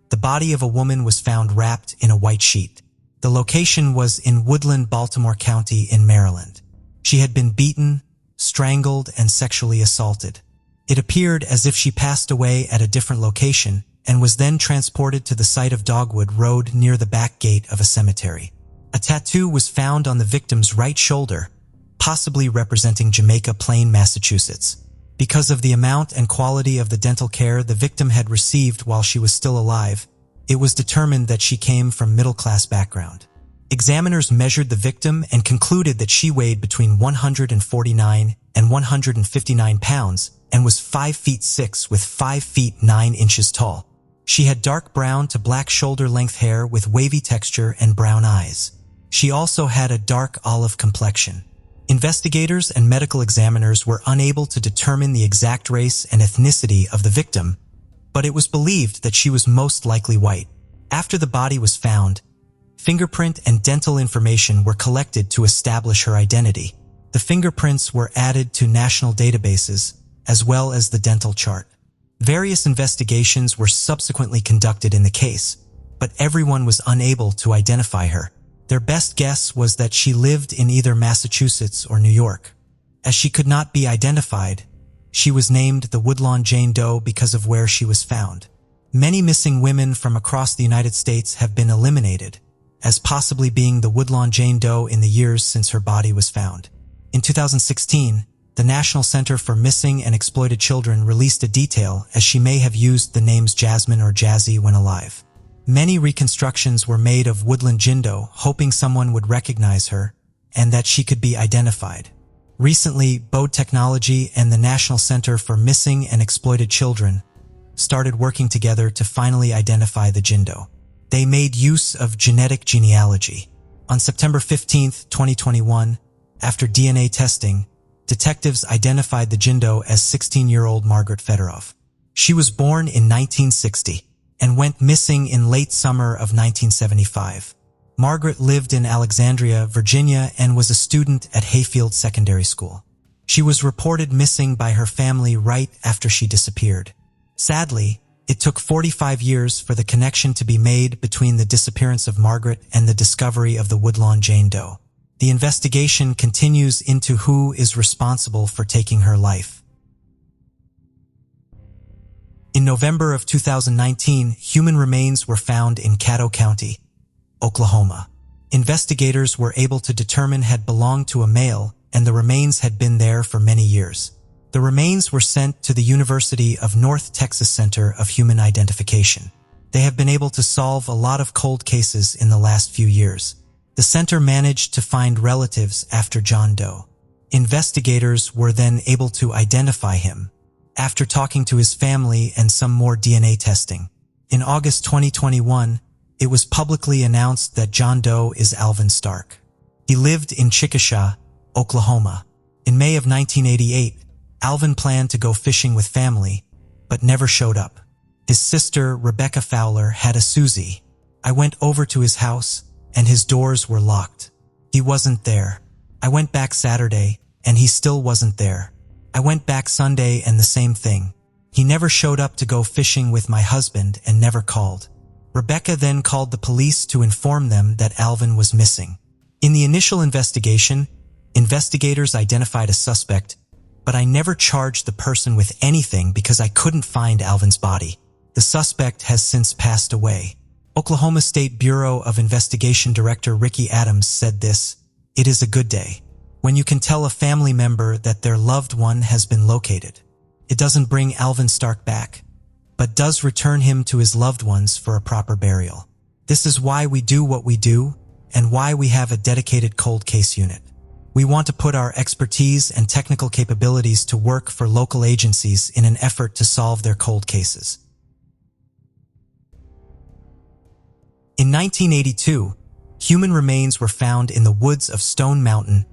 the body of a woman was found wrapped in a white sheet. The location was in Woodland, Baltimore County in Maryland. She had been beaten, strangled, and sexually assaulted. It appeared as if she passed away at a different location and was then transported to the site of Dogwood Road near the back gate of a cemetery. A tattoo was found on the victim's right shoulder, possibly representing Jamaica Plain, Massachusetts. Because of the amount and quality of the dental care the victim had received while she was still alive, it was determined that she came from middle-class background. Examiners measured the victim and concluded that she weighed between 149 and 159 pounds and was 5 feet 6 with 5 feet 9 inches tall. She had dark brown to black shoulder-length hair with wavy texture and brown eyes. She also had a dark olive complexion. Investigators and medical examiners were unable to determine the exact race and ethnicity of the victim, but it was believed that she was most likely white. After the body was found, fingerprint and dental information were collected to establish her identity. The fingerprints were added to national databases, as well as the dental chart. Various investigations were subsequently conducted in the case, but everyone was unable to identify her. Their best guess was that she lived in either Massachusetts or New York. As she could not be identified, she was named the Woodlawn Jane Doe because of where she was found. Many missing women from across the United States have been eliminated, as possibly being the Woodlawn Jane Doe in the years since her body was found. In 2016, the National Center for Missing and Exploited Children released a detail as she may have used the names Jasmine or Jazzy when alive. Many reconstructions were made of Woodland Jane Doe, hoping someone would recognize her and that she could be identified. Recently, Bode Technology and the National Center for Missing and Exploited Children started working together to finally identify the Jane Doe. They made use of genetic genealogy. On September 15, 2021, after DNA testing, detectives identified the Jane Doe as 16-year-old Margaret Fedorov. She was born in 1960 and went missing in late summer of 1975. Margaret lived in Alexandria, Virginia, and was a student at Hayfield Secondary School. She was reported missing by her family right after she disappeared. Sadly, it took 45 years for the connection to be made between the disappearance of Margaret and the discovery of the Woodlawn Jane Doe. The investigation continues into who is responsible for taking her life. In November of 2019, human remains were found in Caddo County, Oklahoma. Investigators were able to determine had belonged to a male, and the remains had been there for many years. The remains were sent to the University of North Texas Center of Human Identification. They have been able to solve a lot of cold cases in the last few years. The center managed to find relatives after John Doe. Investigators were then able to identify him after talking to his family and some more DNA testing. In August 2021, it was publicly announced that John Doe is Alvin Stark. He lived in Chickasha, Oklahoma. In May of 1988, Alvin planned to go fishing with family, but never showed up. His sister, Rebecca Fowler, had a Susie. I went over to his house, and his doors were locked. He wasn't there. I went back Saturday, and he still wasn't there. I went back Sunday, and the same thing. He never showed up to go fishing with my husband and never called. Rebecca then called the police to inform them that Alvin was missing. In the initial investigation, investigators identified a suspect, but I never charged the person with anything because I couldn't find Alvin's body. The suspect has since passed away. Oklahoma State Bureau of Investigation Director Ricky Adams said this: "It is a good day when you can tell a family member that their loved one has been located. It doesn't bring Alvin Stark back, but does return him to his loved ones for a proper burial. This is why we do what we do and why we have a dedicated cold case unit. We want to put our expertise and technical capabilities to work for local agencies in an effort to solve their cold cases." In 1982, Human remains were found in the woods of Stone Mountain,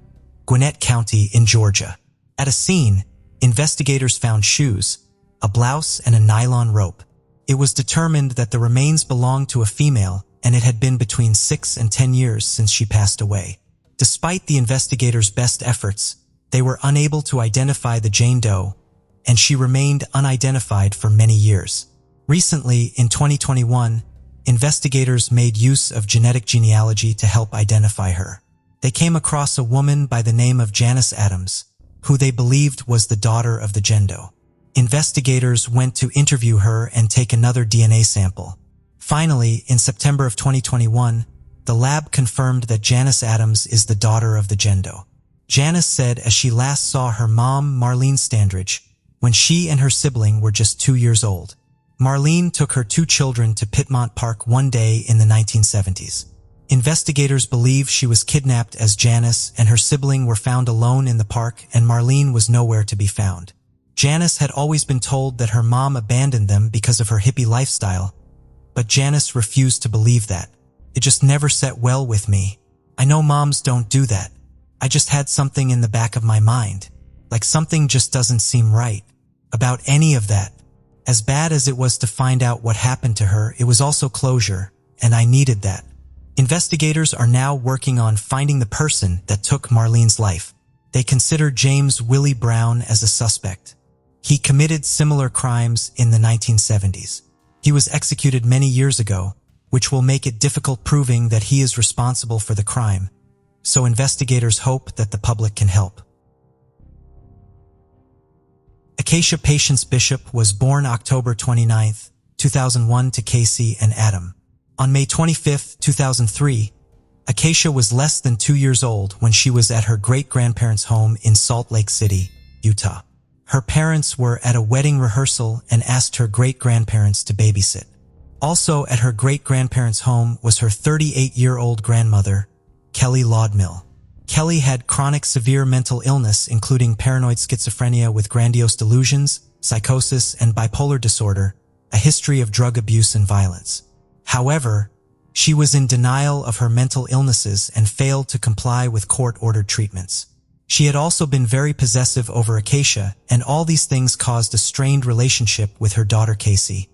Gwinnett County in Georgia. At a scene, investigators found shoes, a blouse, and a nylon rope. It was determined that the remains belonged to a female, and it had been between 6 and 10 years since she passed away. Despite the investigators' best efforts, they were unable to identify the Jane Doe, and she remained unidentified for many years. Recently, in 2021, investigators made use of genetic genealogy to help identify her. They came across a woman by the name of Janice Adams, who they believed was the daughter of the Jane Doe. Investigators went to interview her and take another DNA sample. Finally, in September of 2021, the lab confirmed that Janice Adams is the daughter of the Jane Doe. Janice said as she last saw her mom, Marlene Standridge, when she and her sibling were just 2 years old. Marlene took her 2 children to Pittmont Park one day in the 1970s. Investigators believe she was kidnapped as Janice and her sibling were found alone in the park, and Marlene was nowhere to be found. Janice had always been told that her mom abandoned them because of her hippie lifestyle, but Janice refused to believe that. It just never set well with me. I know moms don't do that. I just had something in the back of my mind, like something just doesn't seem right about any of that. As bad as it was to find out what happened to her, it was also closure, and I needed that. Investigators are now working on finding the person that took Marlene's life. They consider James Willie Brown as a suspect. He committed similar crimes in the 1970s. He was executed many years ago, which will make it difficult proving that he is responsible for the crime, so investigators hope that the public can help. Acacia Patience Bishop was born October 29, 2001 to Casey and Adam. On May 25, 2003, Acacia was less than 2 years old when she was at her great-grandparents' home in Salt Lake City, Utah. Her parents were at a wedding rehearsal and asked her great-grandparents to babysit. Also at her great-grandparents' home was her 38-year-old grandmother, Kelly Laudmill. Kelly had chronic severe mental illness including paranoid schizophrenia with grandiose delusions, psychosis, and bipolar disorder, a history of drug abuse and violence. However, she was in denial of her mental illnesses and failed to comply with court-ordered treatments. She had also been very possessive over Acacia, and all these things caused a strained relationship with her daughter Casey,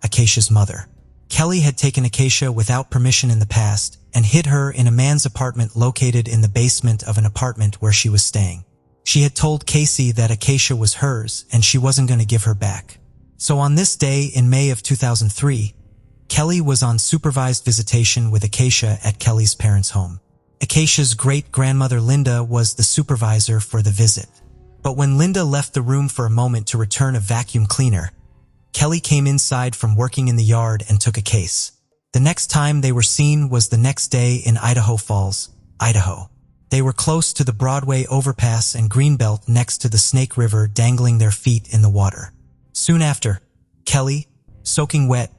Acacia's mother. Kelly had taken Acacia without permission in the past and hid her in a man's apartment located in the basement of an apartment where she was staying. She had told Casey that Acacia was hers and she wasn't going to give her back. So on this day in May of 2003, Kelly was on supervised visitation with Acacia at Kelly's parents' home. Acacia's great-grandmother Linda was the supervisor for the visit. But when Linda left the room for a moment to return a vacuum cleaner, Kelly came inside from working in the yard and took a case. The next time they were seen was the next day in Idaho Falls, Idaho. They were close to the Broadway overpass and Greenbelt next to the Snake River, dangling their feet in the water. Soon after, Kelly, soaking wet,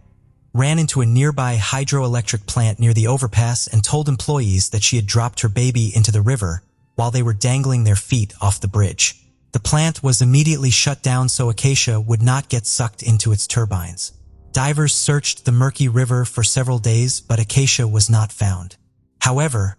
ran into a nearby hydroelectric plant near the overpass and told employees that she had dropped her baby into the river while they were dangling their feet off the bridge. The plant was immediately shut down so Acacia would not get sucked into its turbines. Divers searched the murky river for several days, but Acacia was not found. However,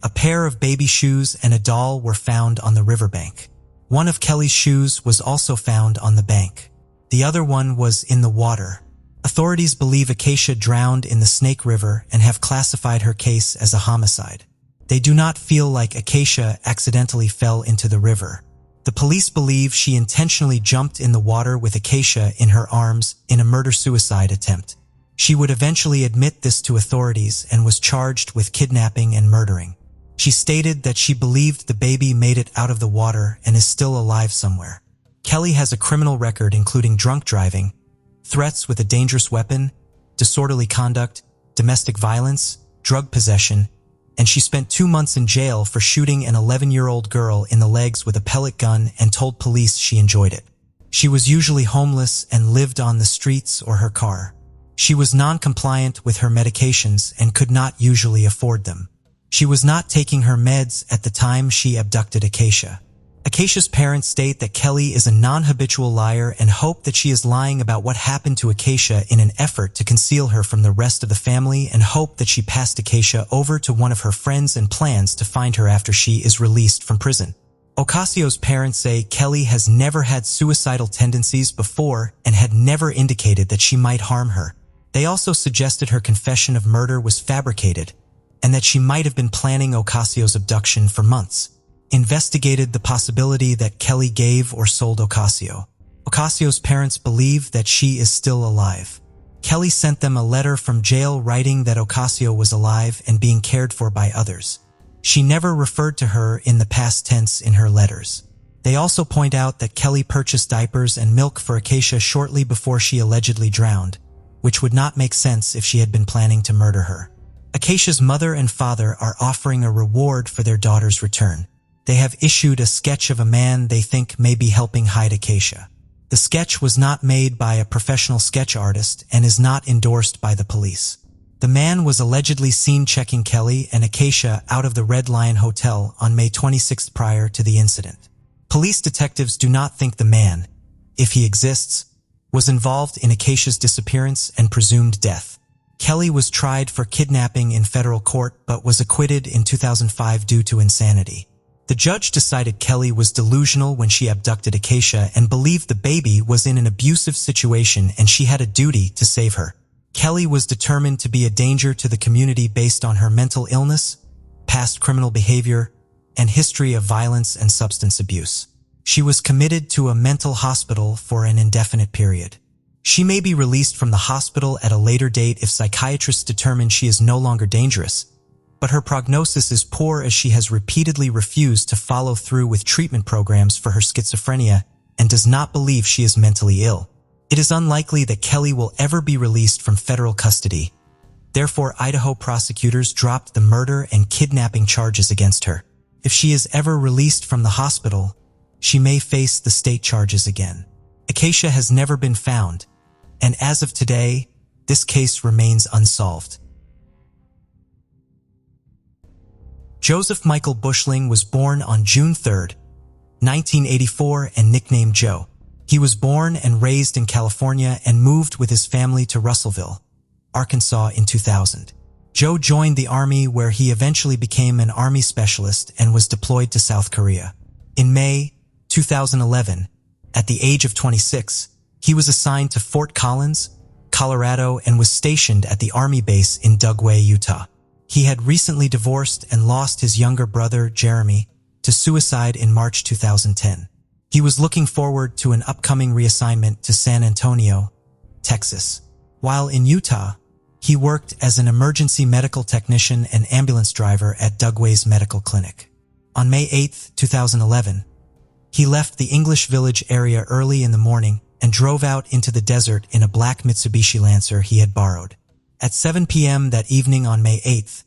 a pair of baby shoes and a doll were found on the riverbank. One of Kelly's shoes was also found on the bank. The other one was in the water. Authorities believe Acacia drowned in the Snake River and have classified her case as a homicide. They do not feel like Acacia accidentally fell into the river. The police believe she intentionally jumped in the water with Acacia in her arms in a murder-suicide attempt. She would eventually admit this to authorities and was charged with kidnapping and murdering. She stated that she believed the baby made it out of the water and is still alive somewhere. Kelly has a criminal record including drunk driving, threats with a dangerous weapon, disorderly conduct, domestic violence, drug possession, and she spent 2 months in jail for shooting an 11-year-old girl in the legs with a pellet gun and told police she enjoyed it. She was usually homeless and lived on the streets or her car. She was non-compliant with her medications and could not usually afford them. She was not taking her meds at the time she abducted Acacia. Acacia's parents state that Kelly is a non-habitual liar and hope that she is lying about what happened to Acacia in an effort to conceal her from the rest of the family, and hope that she passed Acacia over to one of her friends and plans to find her after she is released from prison. Ocasio's parents say Kelly has never had suicidal tendencies before and had never indicated that she might harm her. They also suggested her confession of murder was fabricated and that she might have been planning Ocasio's abduction for months. Investigated the possibility that Kelly gave or sold Ocasio. Ocasio's parents believe that she is still alive. Kelly sent them a letter from jail writing that Ocasio was alive and being cared for by others. She never referred to her in the past tense in her letters. They also point out that Kelly purchased diapers and milk for Acacia shortly before she allegedly drowned, which would not make sense if she had been planning to murder her. Acacia's mother and father are offering a reward for their daughter's return. They have issued a sketch of a man they think may be helping hide Acacia. The sketch was not made by a professional sketch artist and is not endorsed by the police. The man was allegedly seen checking Kelly and Acacia out of the Red Lion Hotel on May 26 prior to the incident. Police detectives do not think the man, if he exists, was involved in Acacia's disappearance and presumed death. Kelly was tried for kidnapping in federal court but was acquitted in 2005 due to insanity. The judge decided Kelly was delusional when she abducted Acacia and believed the baby was in an abusive situation and she had a duty to save her. Kelly was determined to be a danger to the community based on her mental illness, past criminal behavior, and history of violence and substance abuse. She was committed to a mental hospital for an indefinite period. She may be released from the hospital at a later date if psychiatrists determine she is no longer dangerous, but her prognosis is poor as she has repeatedly refused to follow through with treatment programs for her schizophrenia and does not believe she is mentally ill. It is unlikely that Kelly will ever be released from federal custody. Therefore, Idaho prosecutors dropped the murder and kidnapping charges against her. If she is ever released from the hospital, she may face the state charges again. Acacia has never been found, and as of today, this case remains unsolved. Joseph Michael Bushling was born on June 3, 1984, and nicknamed Joe. He was born and raised in California and moved with his family to Russellville, Arkansas in 2000. Joe joined the Army where he eventually became an Army specialist and was deployed to South Korea. In May 2011, at the age of 26, he was assigned to Fort Collins, Colorado, and was stationed at the Army base in Dugway, Utah. He had recently divorced and lost his younger brother, Jeremy, to suicide in March 2010. He was looking forward to an upcoming reassignment to San Antonio, Texas. While in Utah, he worked as an emergency medical technician and ambulance driver at Dugway's medical clinic. On May 8, 2011, he left the English Village area early in the morning and drove out into the desert in a black Mitsubishi Lancer he had borrowed. At 7 p.m. that evening on May 8th,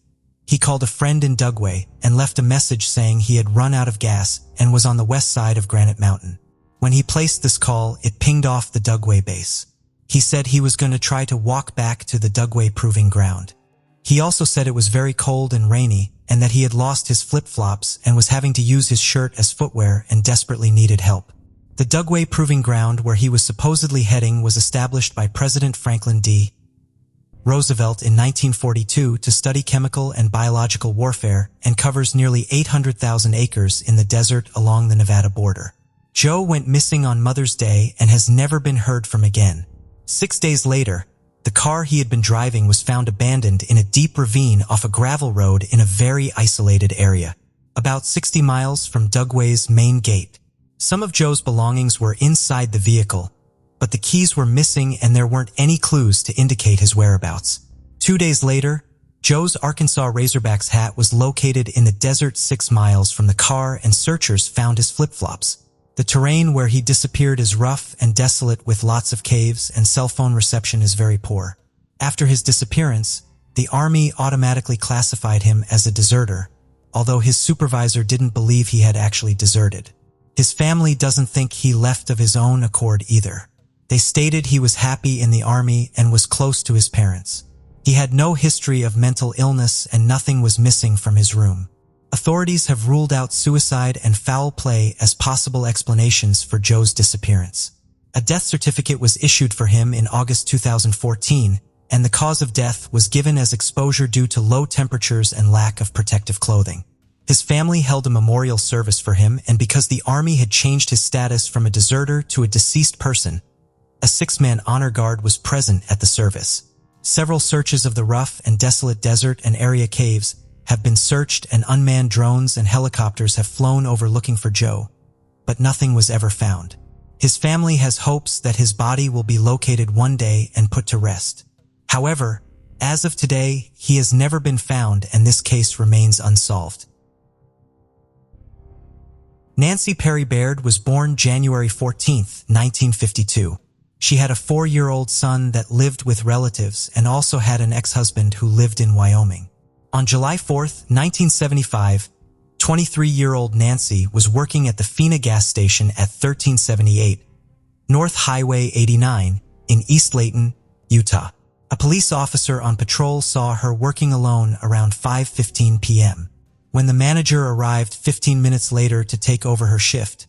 he called a friend in Dugway and left a message saying he had run out of gas and was on the west side of Granite Mountain. When he placed this call, it pinged off the Dugway base. He said he was going to try to walk back to the Dugway proving ground. He also said it was very cold and rainy and that he had lost his flip-flops and was having to use his shirt as footwear and desperately needed help. The Dugway proving ground where he was supposedly heading was established by President Franklin D. Roosevelt in 1942 to study chemical and biological warfare and covers nearly 800,000 acres in the desert along the Nevada border. Joe went missing on Mother's Day and has never been heard from again. 6 days later, the car he had been driving was found abandoned in a deep ravine off a gravel road in a very isolated area, about 60 miles from Dugway's main gate. Some of Joe's belongings were inside the vehicle, but the keys were missing and there weren't any clues to indicate his whereabouts. 2 days later, Joe's Arkansas Razorbacks hat was located in the desert 6 miles from the car and searchers found his flip-flops. The terrain where he disappeared is rough and desolate with lots of caves and cell phone reception is very poor. After his disappearance, the Army automatically classified him as a deserter, although his supervisor didn't believe he had actually deserted. His family doesn't think he left of his own accord either. They stated he was happy in the Army and was close to his parents. He had no history of mental illness and nothing was missing from his room. Authorities have ruled out suicide and foul play as possible explanations for Joe's disappearance. A death certificate was issued for him in August 2014, and the cause of death was given as exposure due to low temperatures and lack of protective clothing. His family held a memorial service for him, and because the Army had changed his status from a deserter to a deceased person, a 6-man honor guard was present at the service. Several searches of the rough and desolate desert and area caves have been searched, and unmanned drones and helicopters have flown over looking for Joe, but nothing was ever found. His family has hopes that his body will be located one day and put to rest. However, as of today, he has never been found, and this case remains unsolved. Nancy Perry Baird was born January 14, 1952. She had a 4-year-old son that lived with relatives and also had an ex-husband who lived in Wyoming. On July 4, 1975, 23-year-old Nancy was working at the Fina gas station at 1378 North Highway 89 in East Layton, Utah. A police officer on patrol saw her working alone around 5:15 p.m. When the manager arrived 15 minutes later to take over her shift,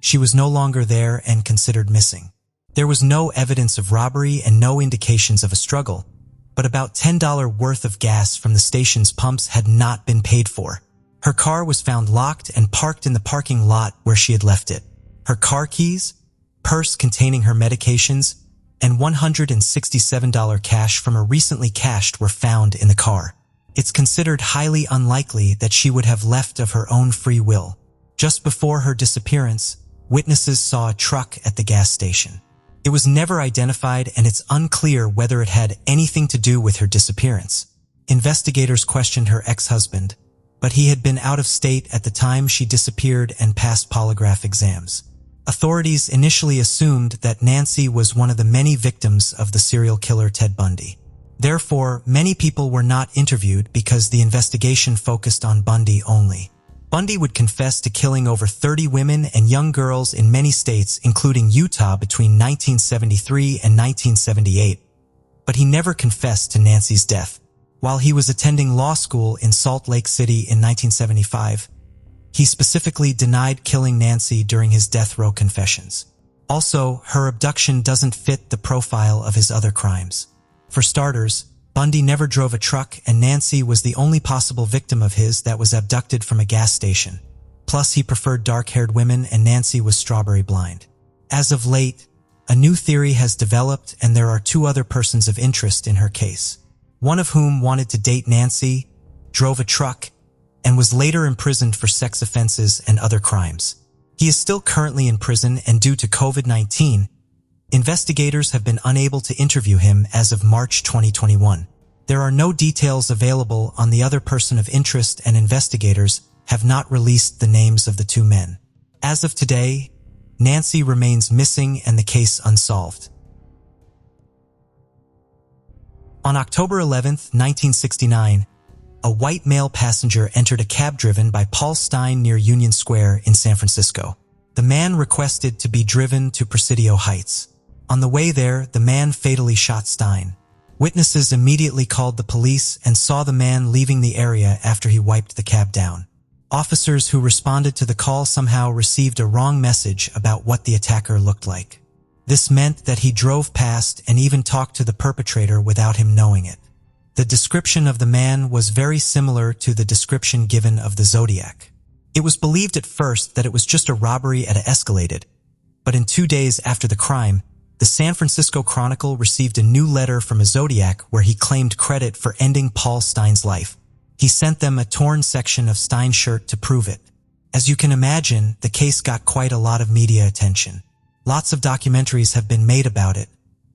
she was no longer there and considered missing. There was no evidence of robbery and no indications of a struggle, but about $10 worth of gas from the station's pumps had not been paid for. Her car was found locked and parked in the parking lot where she had left it. Her car keys, purse containing her medications, and $167 cash from a recently cashed were found in the car. It's considered highly unlikely that she would have left of her own free will. Just before her disappearance, witnesses saw a truck at the gas station. It was never identified, and it's unclear whether it had anything to do with her disappearance. Investigators questioned her ex-husband, but he had been out of state at the time she disappeared and passed polygraph exams. Authorities initially assumed that Nancy was one of the many victims of the serial killer Ted Bundy. Therefore, many people were not interviewed because the investigation focused on Bundy only. Bundy would confess to killing over 30 women and young girls in many states, including Utah, between 1973 and 1978, but he never confessed to Nancy's death. While he was attending law school in Salt Lake City in 1975, he specifically denied killing Nancy during his death row confessions. Also, her abduction doesn't fit the profile of his other crimes. For starters, Bundy never drove a truck, and Nancy was the only possible victim of his that was abducted from a gas station. Plus, he preferred dark-haired women, and Nancy was strawberry blind. As of late, a new theory has developed, and there are 2 other persons of interest in her case. One of whom wanted to date Nancy, drove a truck, and was later imprisoned for sex offenses and other crimes. He is still currently in prison, and due to COVID-19, investigators have been unable to interview him as of March 2021. There are no details available on the other person of interest, and investigators have not released the names of the 2 men. As of today, Nancy remains missing and the case unsolved. On October 11, 1969, a white male passenger entered a cab driven by Paul Stine near Union Square in San Francisco. The man requested to be driven to Presidio Heights. On the way there, the man fatally shot Stine. Witnesses immediately called the police and saw the man leaving the area after he wiped the cab down. Officers who responded to the call somehow received a wrong message about what the attacker looked like. This meant that he drove past and even talked to the perpetrator without him knowing it. The description of the man was very similar to the description given of the Zodiac. It was believed at first that it was just a robbery at an Escalated, but in 2 days after the crime, the San Francisco Chronicle received a new letter from a Zodiac where he claimed credit for ending Paul Stine's life. He sent them a torn section of Stine's shirt to prove it. As you can imagine, the case got quite a lot of media attention. Lots of documentaries have been made about it,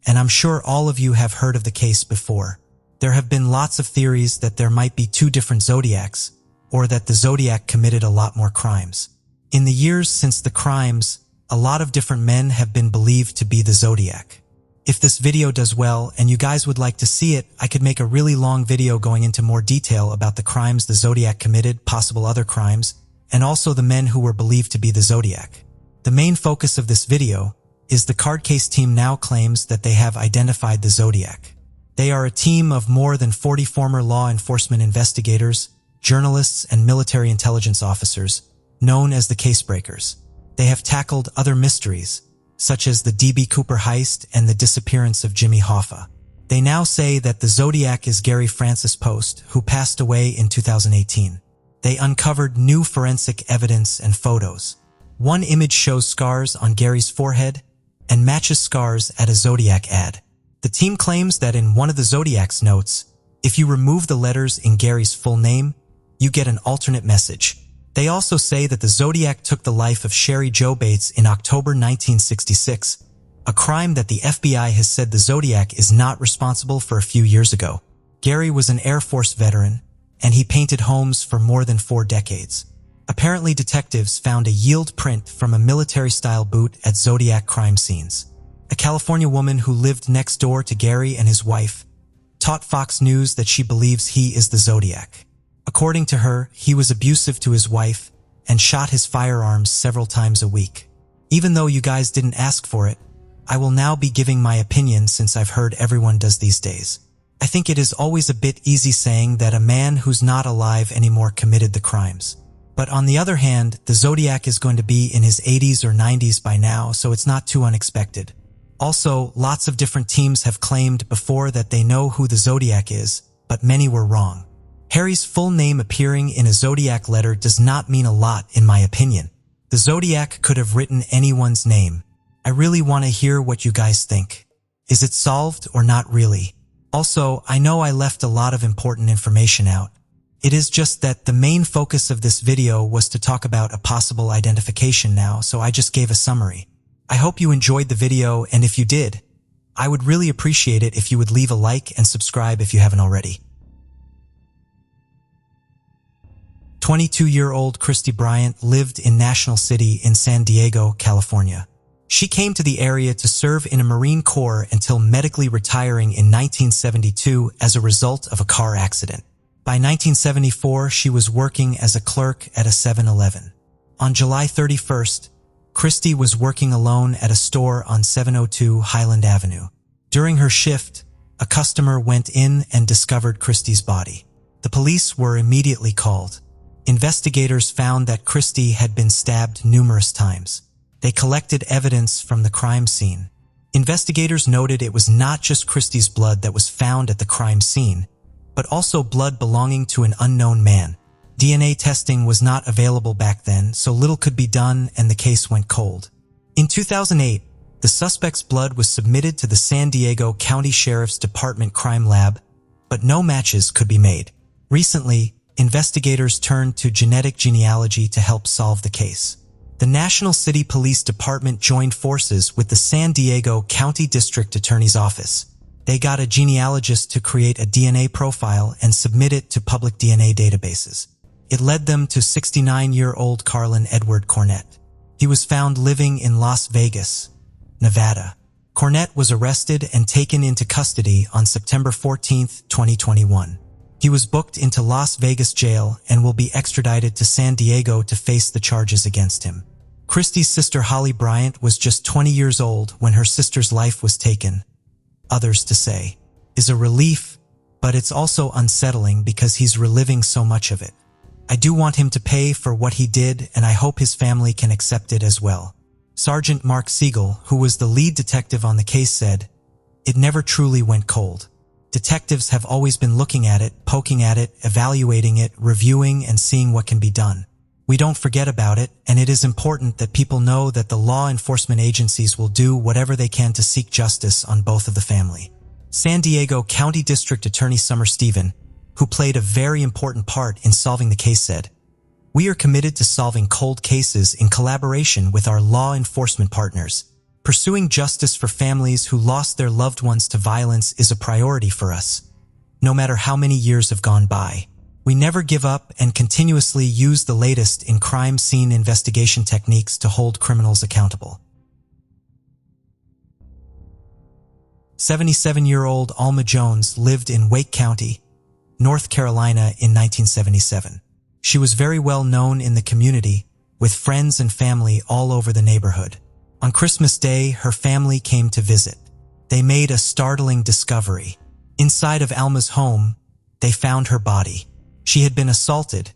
and I'm sure all of you have heard of the case before. There have been lots of theories that there might be 2 different Zodiacs, or that the Zodiac committed a lot more crimes. In the years since the crimes, a lot of different men have been believed to be the Zodiac. If this video does well and you guys would like to see it, I could make a really long video going into more detail about the crimes the Zodiac committed, possible other crimes, and also the men who were believed to be the Zodiac. The main focus of this video is the card case team now claims that they have identified the Zodiac. They are a team of more than 40 former law enforcement investigators, journalists and military intelligence officers, known as the Casebreakers. They have tackled other mysteries, such as the D.B. Cooper heist and the disappearance of Jimmy Hoffa. They now say that the Zodiac is Gary Francis Post, who passed away in 2018. They uncovered new forensic evidence and photos. One image shows scars on Gary's forehead and matches scars at a Zodiac ad. The team claims that in one of the Zodiac's notes, if you remove the letters in Gary's full name, you get an alternate message. They also say that the Zodiac took the life of Sherry Jo Bates in October 1966, a crime that the FBI has said the Zodiac is not responsible for a few years ago. Gary was an Air Force veteran, and he painted homes for more than 4 decades. Apparently, detectives found a yield print from a military-style boot at Zodiac crime scenes. A California woman who lived next door to Gary and his wife taught Fox News that she believes he is the Zodiac. According to her, he was abusive to his wife and shot his firearms several times a week. Even though you guys didn't ask for it, I will now be giving my opinion since I've heard everyone does these days. I think it is always a bit easy saying that a man who's not alive anymore committed the crimes. But on the other hand, the Zodiac is going to be in his 80s or 90s by now, so it's not too unexpected. Also, lots of different teams have claimed before that they know who the Zodiac is, but many were wrong. Harry's full name appearing in a Zodiac letter does not mean a lot in my opinion. The Zodiac could have written anyone's name. I really want to hear what you guys think. Is it solved or not really? Also, I know I left a lot of important information out. It is just that the main focus of this video was to talk about a possible identification now, so I just gave a summary. I hope you enjoyed the video, and if you did, I would really appreciate it if you would leave a like and subscribe if you haven't already. 22-year-old Christy Bryant lived in National City in San Diego, California. She came to the area to serve in a Marine Corps until medically retiring in 1972 as a result of a car accident. By 1974, she was working as a clerk at a 7-Eleven. On July 31st, Christy was working alone at a store on 702 Highland Avenue. During her shift, a customer went in and discovered Christy's body. The police were immediately called. Investigators found that Christy had been stabbed numerous times. They collected evidence from the crime scene. Investigators noted it was not just Christy's blood that was found at the crime scene, but also blood belonging to an unknown man. DNA testing was not available back then, so little could be done and the case went cold. In 2008, the suspect's blood was submitted to the San Diego County Sheriff's Department Crime Lab, but no matches could be made. Recently, investigators turned to genetic genealogy to help solve the case. The National City Police Department joined forces with the San Diego County District Attorney's Office. They got a genealogist to create a DNA profile and submit it to public DNA databases. It led them to 69-year-old Carlin Edward Cornett. He was found living in Las Vegas, Nevada. Cornett was arrested and taken into custody on September 14, 2021. He was booked into Las Vegas jail and will be extradited to San Diego to face the charges against him. Christy's sister Holly Bryant was just 20 years old when her sister's life was taken. Others to say, is a relief, but it's also unsettling because he's reliving so much of it. I do want him to pay for what he did, and I hope his family can accept it as well. Sergeant Mark Siegel, who was the lead detective on the case, said, "It never truly went cold. Detectives have always been looking at it, poking at it, evaluating it, reviewing, and seeing what can be done. We don't forget about it, and it is important that people know that the law enforcement agencies will do whatever they can to seek justice on both of the family." San Diego County District Attorney Summer Stephen, who played a very important part in solving the case, said, "We are committed to solving cold cases in collaboration with our law enforcement partners. Pursuing justice for families who lost their loved ones to violence is a priority for us. No matter how many years have gone by, we never give up and continuously use the latest in crime scene investigation techniques to hold criminals accountable." 77-year-old Alma Jones lived in Wake County, North Carolina in 1977. She was very well known in the community, with friends and family all over the neighborhood. On Christmas Day, her family came to visit. They made a startling discovery. Inside of Alma's home, they found her body. She had been assaulted,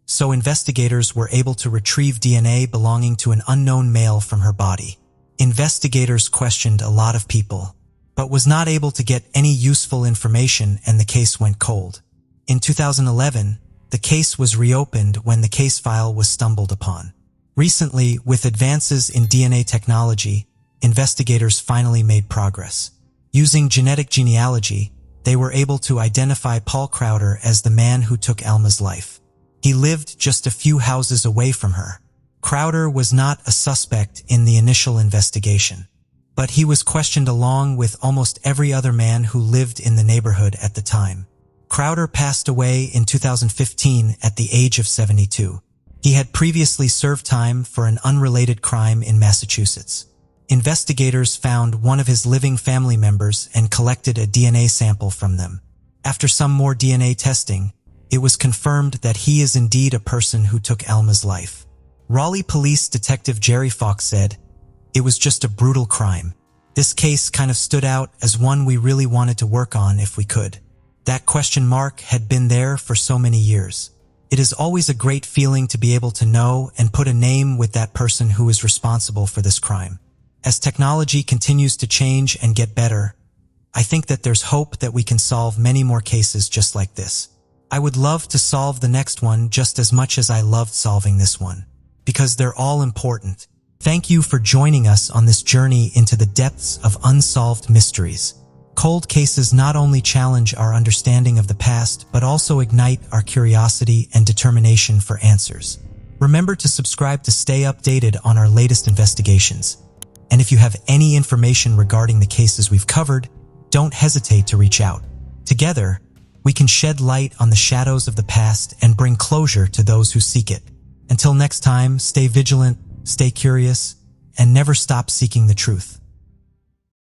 so investigators were able to retrieve DNA belonging to an unknown male from her body. Investigators questioned a lot of people, but was not able to get any useful information, and the case went cold. In 2011, the case was reopened when the case file was stumbled upon. Recently, with advances in DNA technology, investigators finally made progress. Using genetic genealogy, they were able to identify Paul Crowder as the man who took Alma's life. He lived just a few houses away from her. Crowder was not a suspect in the initial investigation, but he was questioned along with almost every other man who lived in the neighborhood at the time. Crowder passed away in 2015 at the age of 72. He had previously served time for an unrelated crime in Massachusetts. Investigators found one of his living family members and collected a DNA sample from them. After some more DNA testing, it was confirmed that he is indeed a person who took Alma's life. Raleigh Police Detective Jerry Fox said, "It was just a brutal crime. This case kind of stood out as one we really wanted to work on if we could. That question mark had been there for so many years. It is always a great feeling to be able to know and put a name with that person who is responsible for this crime. As technology continues to change and get better, I think that there's hope that we can solve many more cases just like this. I would love to solve the next one just as much as I loved solving this one, because they're all important." Thank you for joining us on this journey into the depths of unsolved mysteries. Cold cases not only challenge our understanding of the past, but also ignite our curiosity and determination for answers. Remember to subscribe to stay updated on our latest investigations. And if you have any information regarding the cases we've covered, don't hesitate to reach out. Together, we can shed light on the shadows of the past and bring closure to those who seek it. Until next time, stay vigilant, stay curious, and never stop seeking the truth.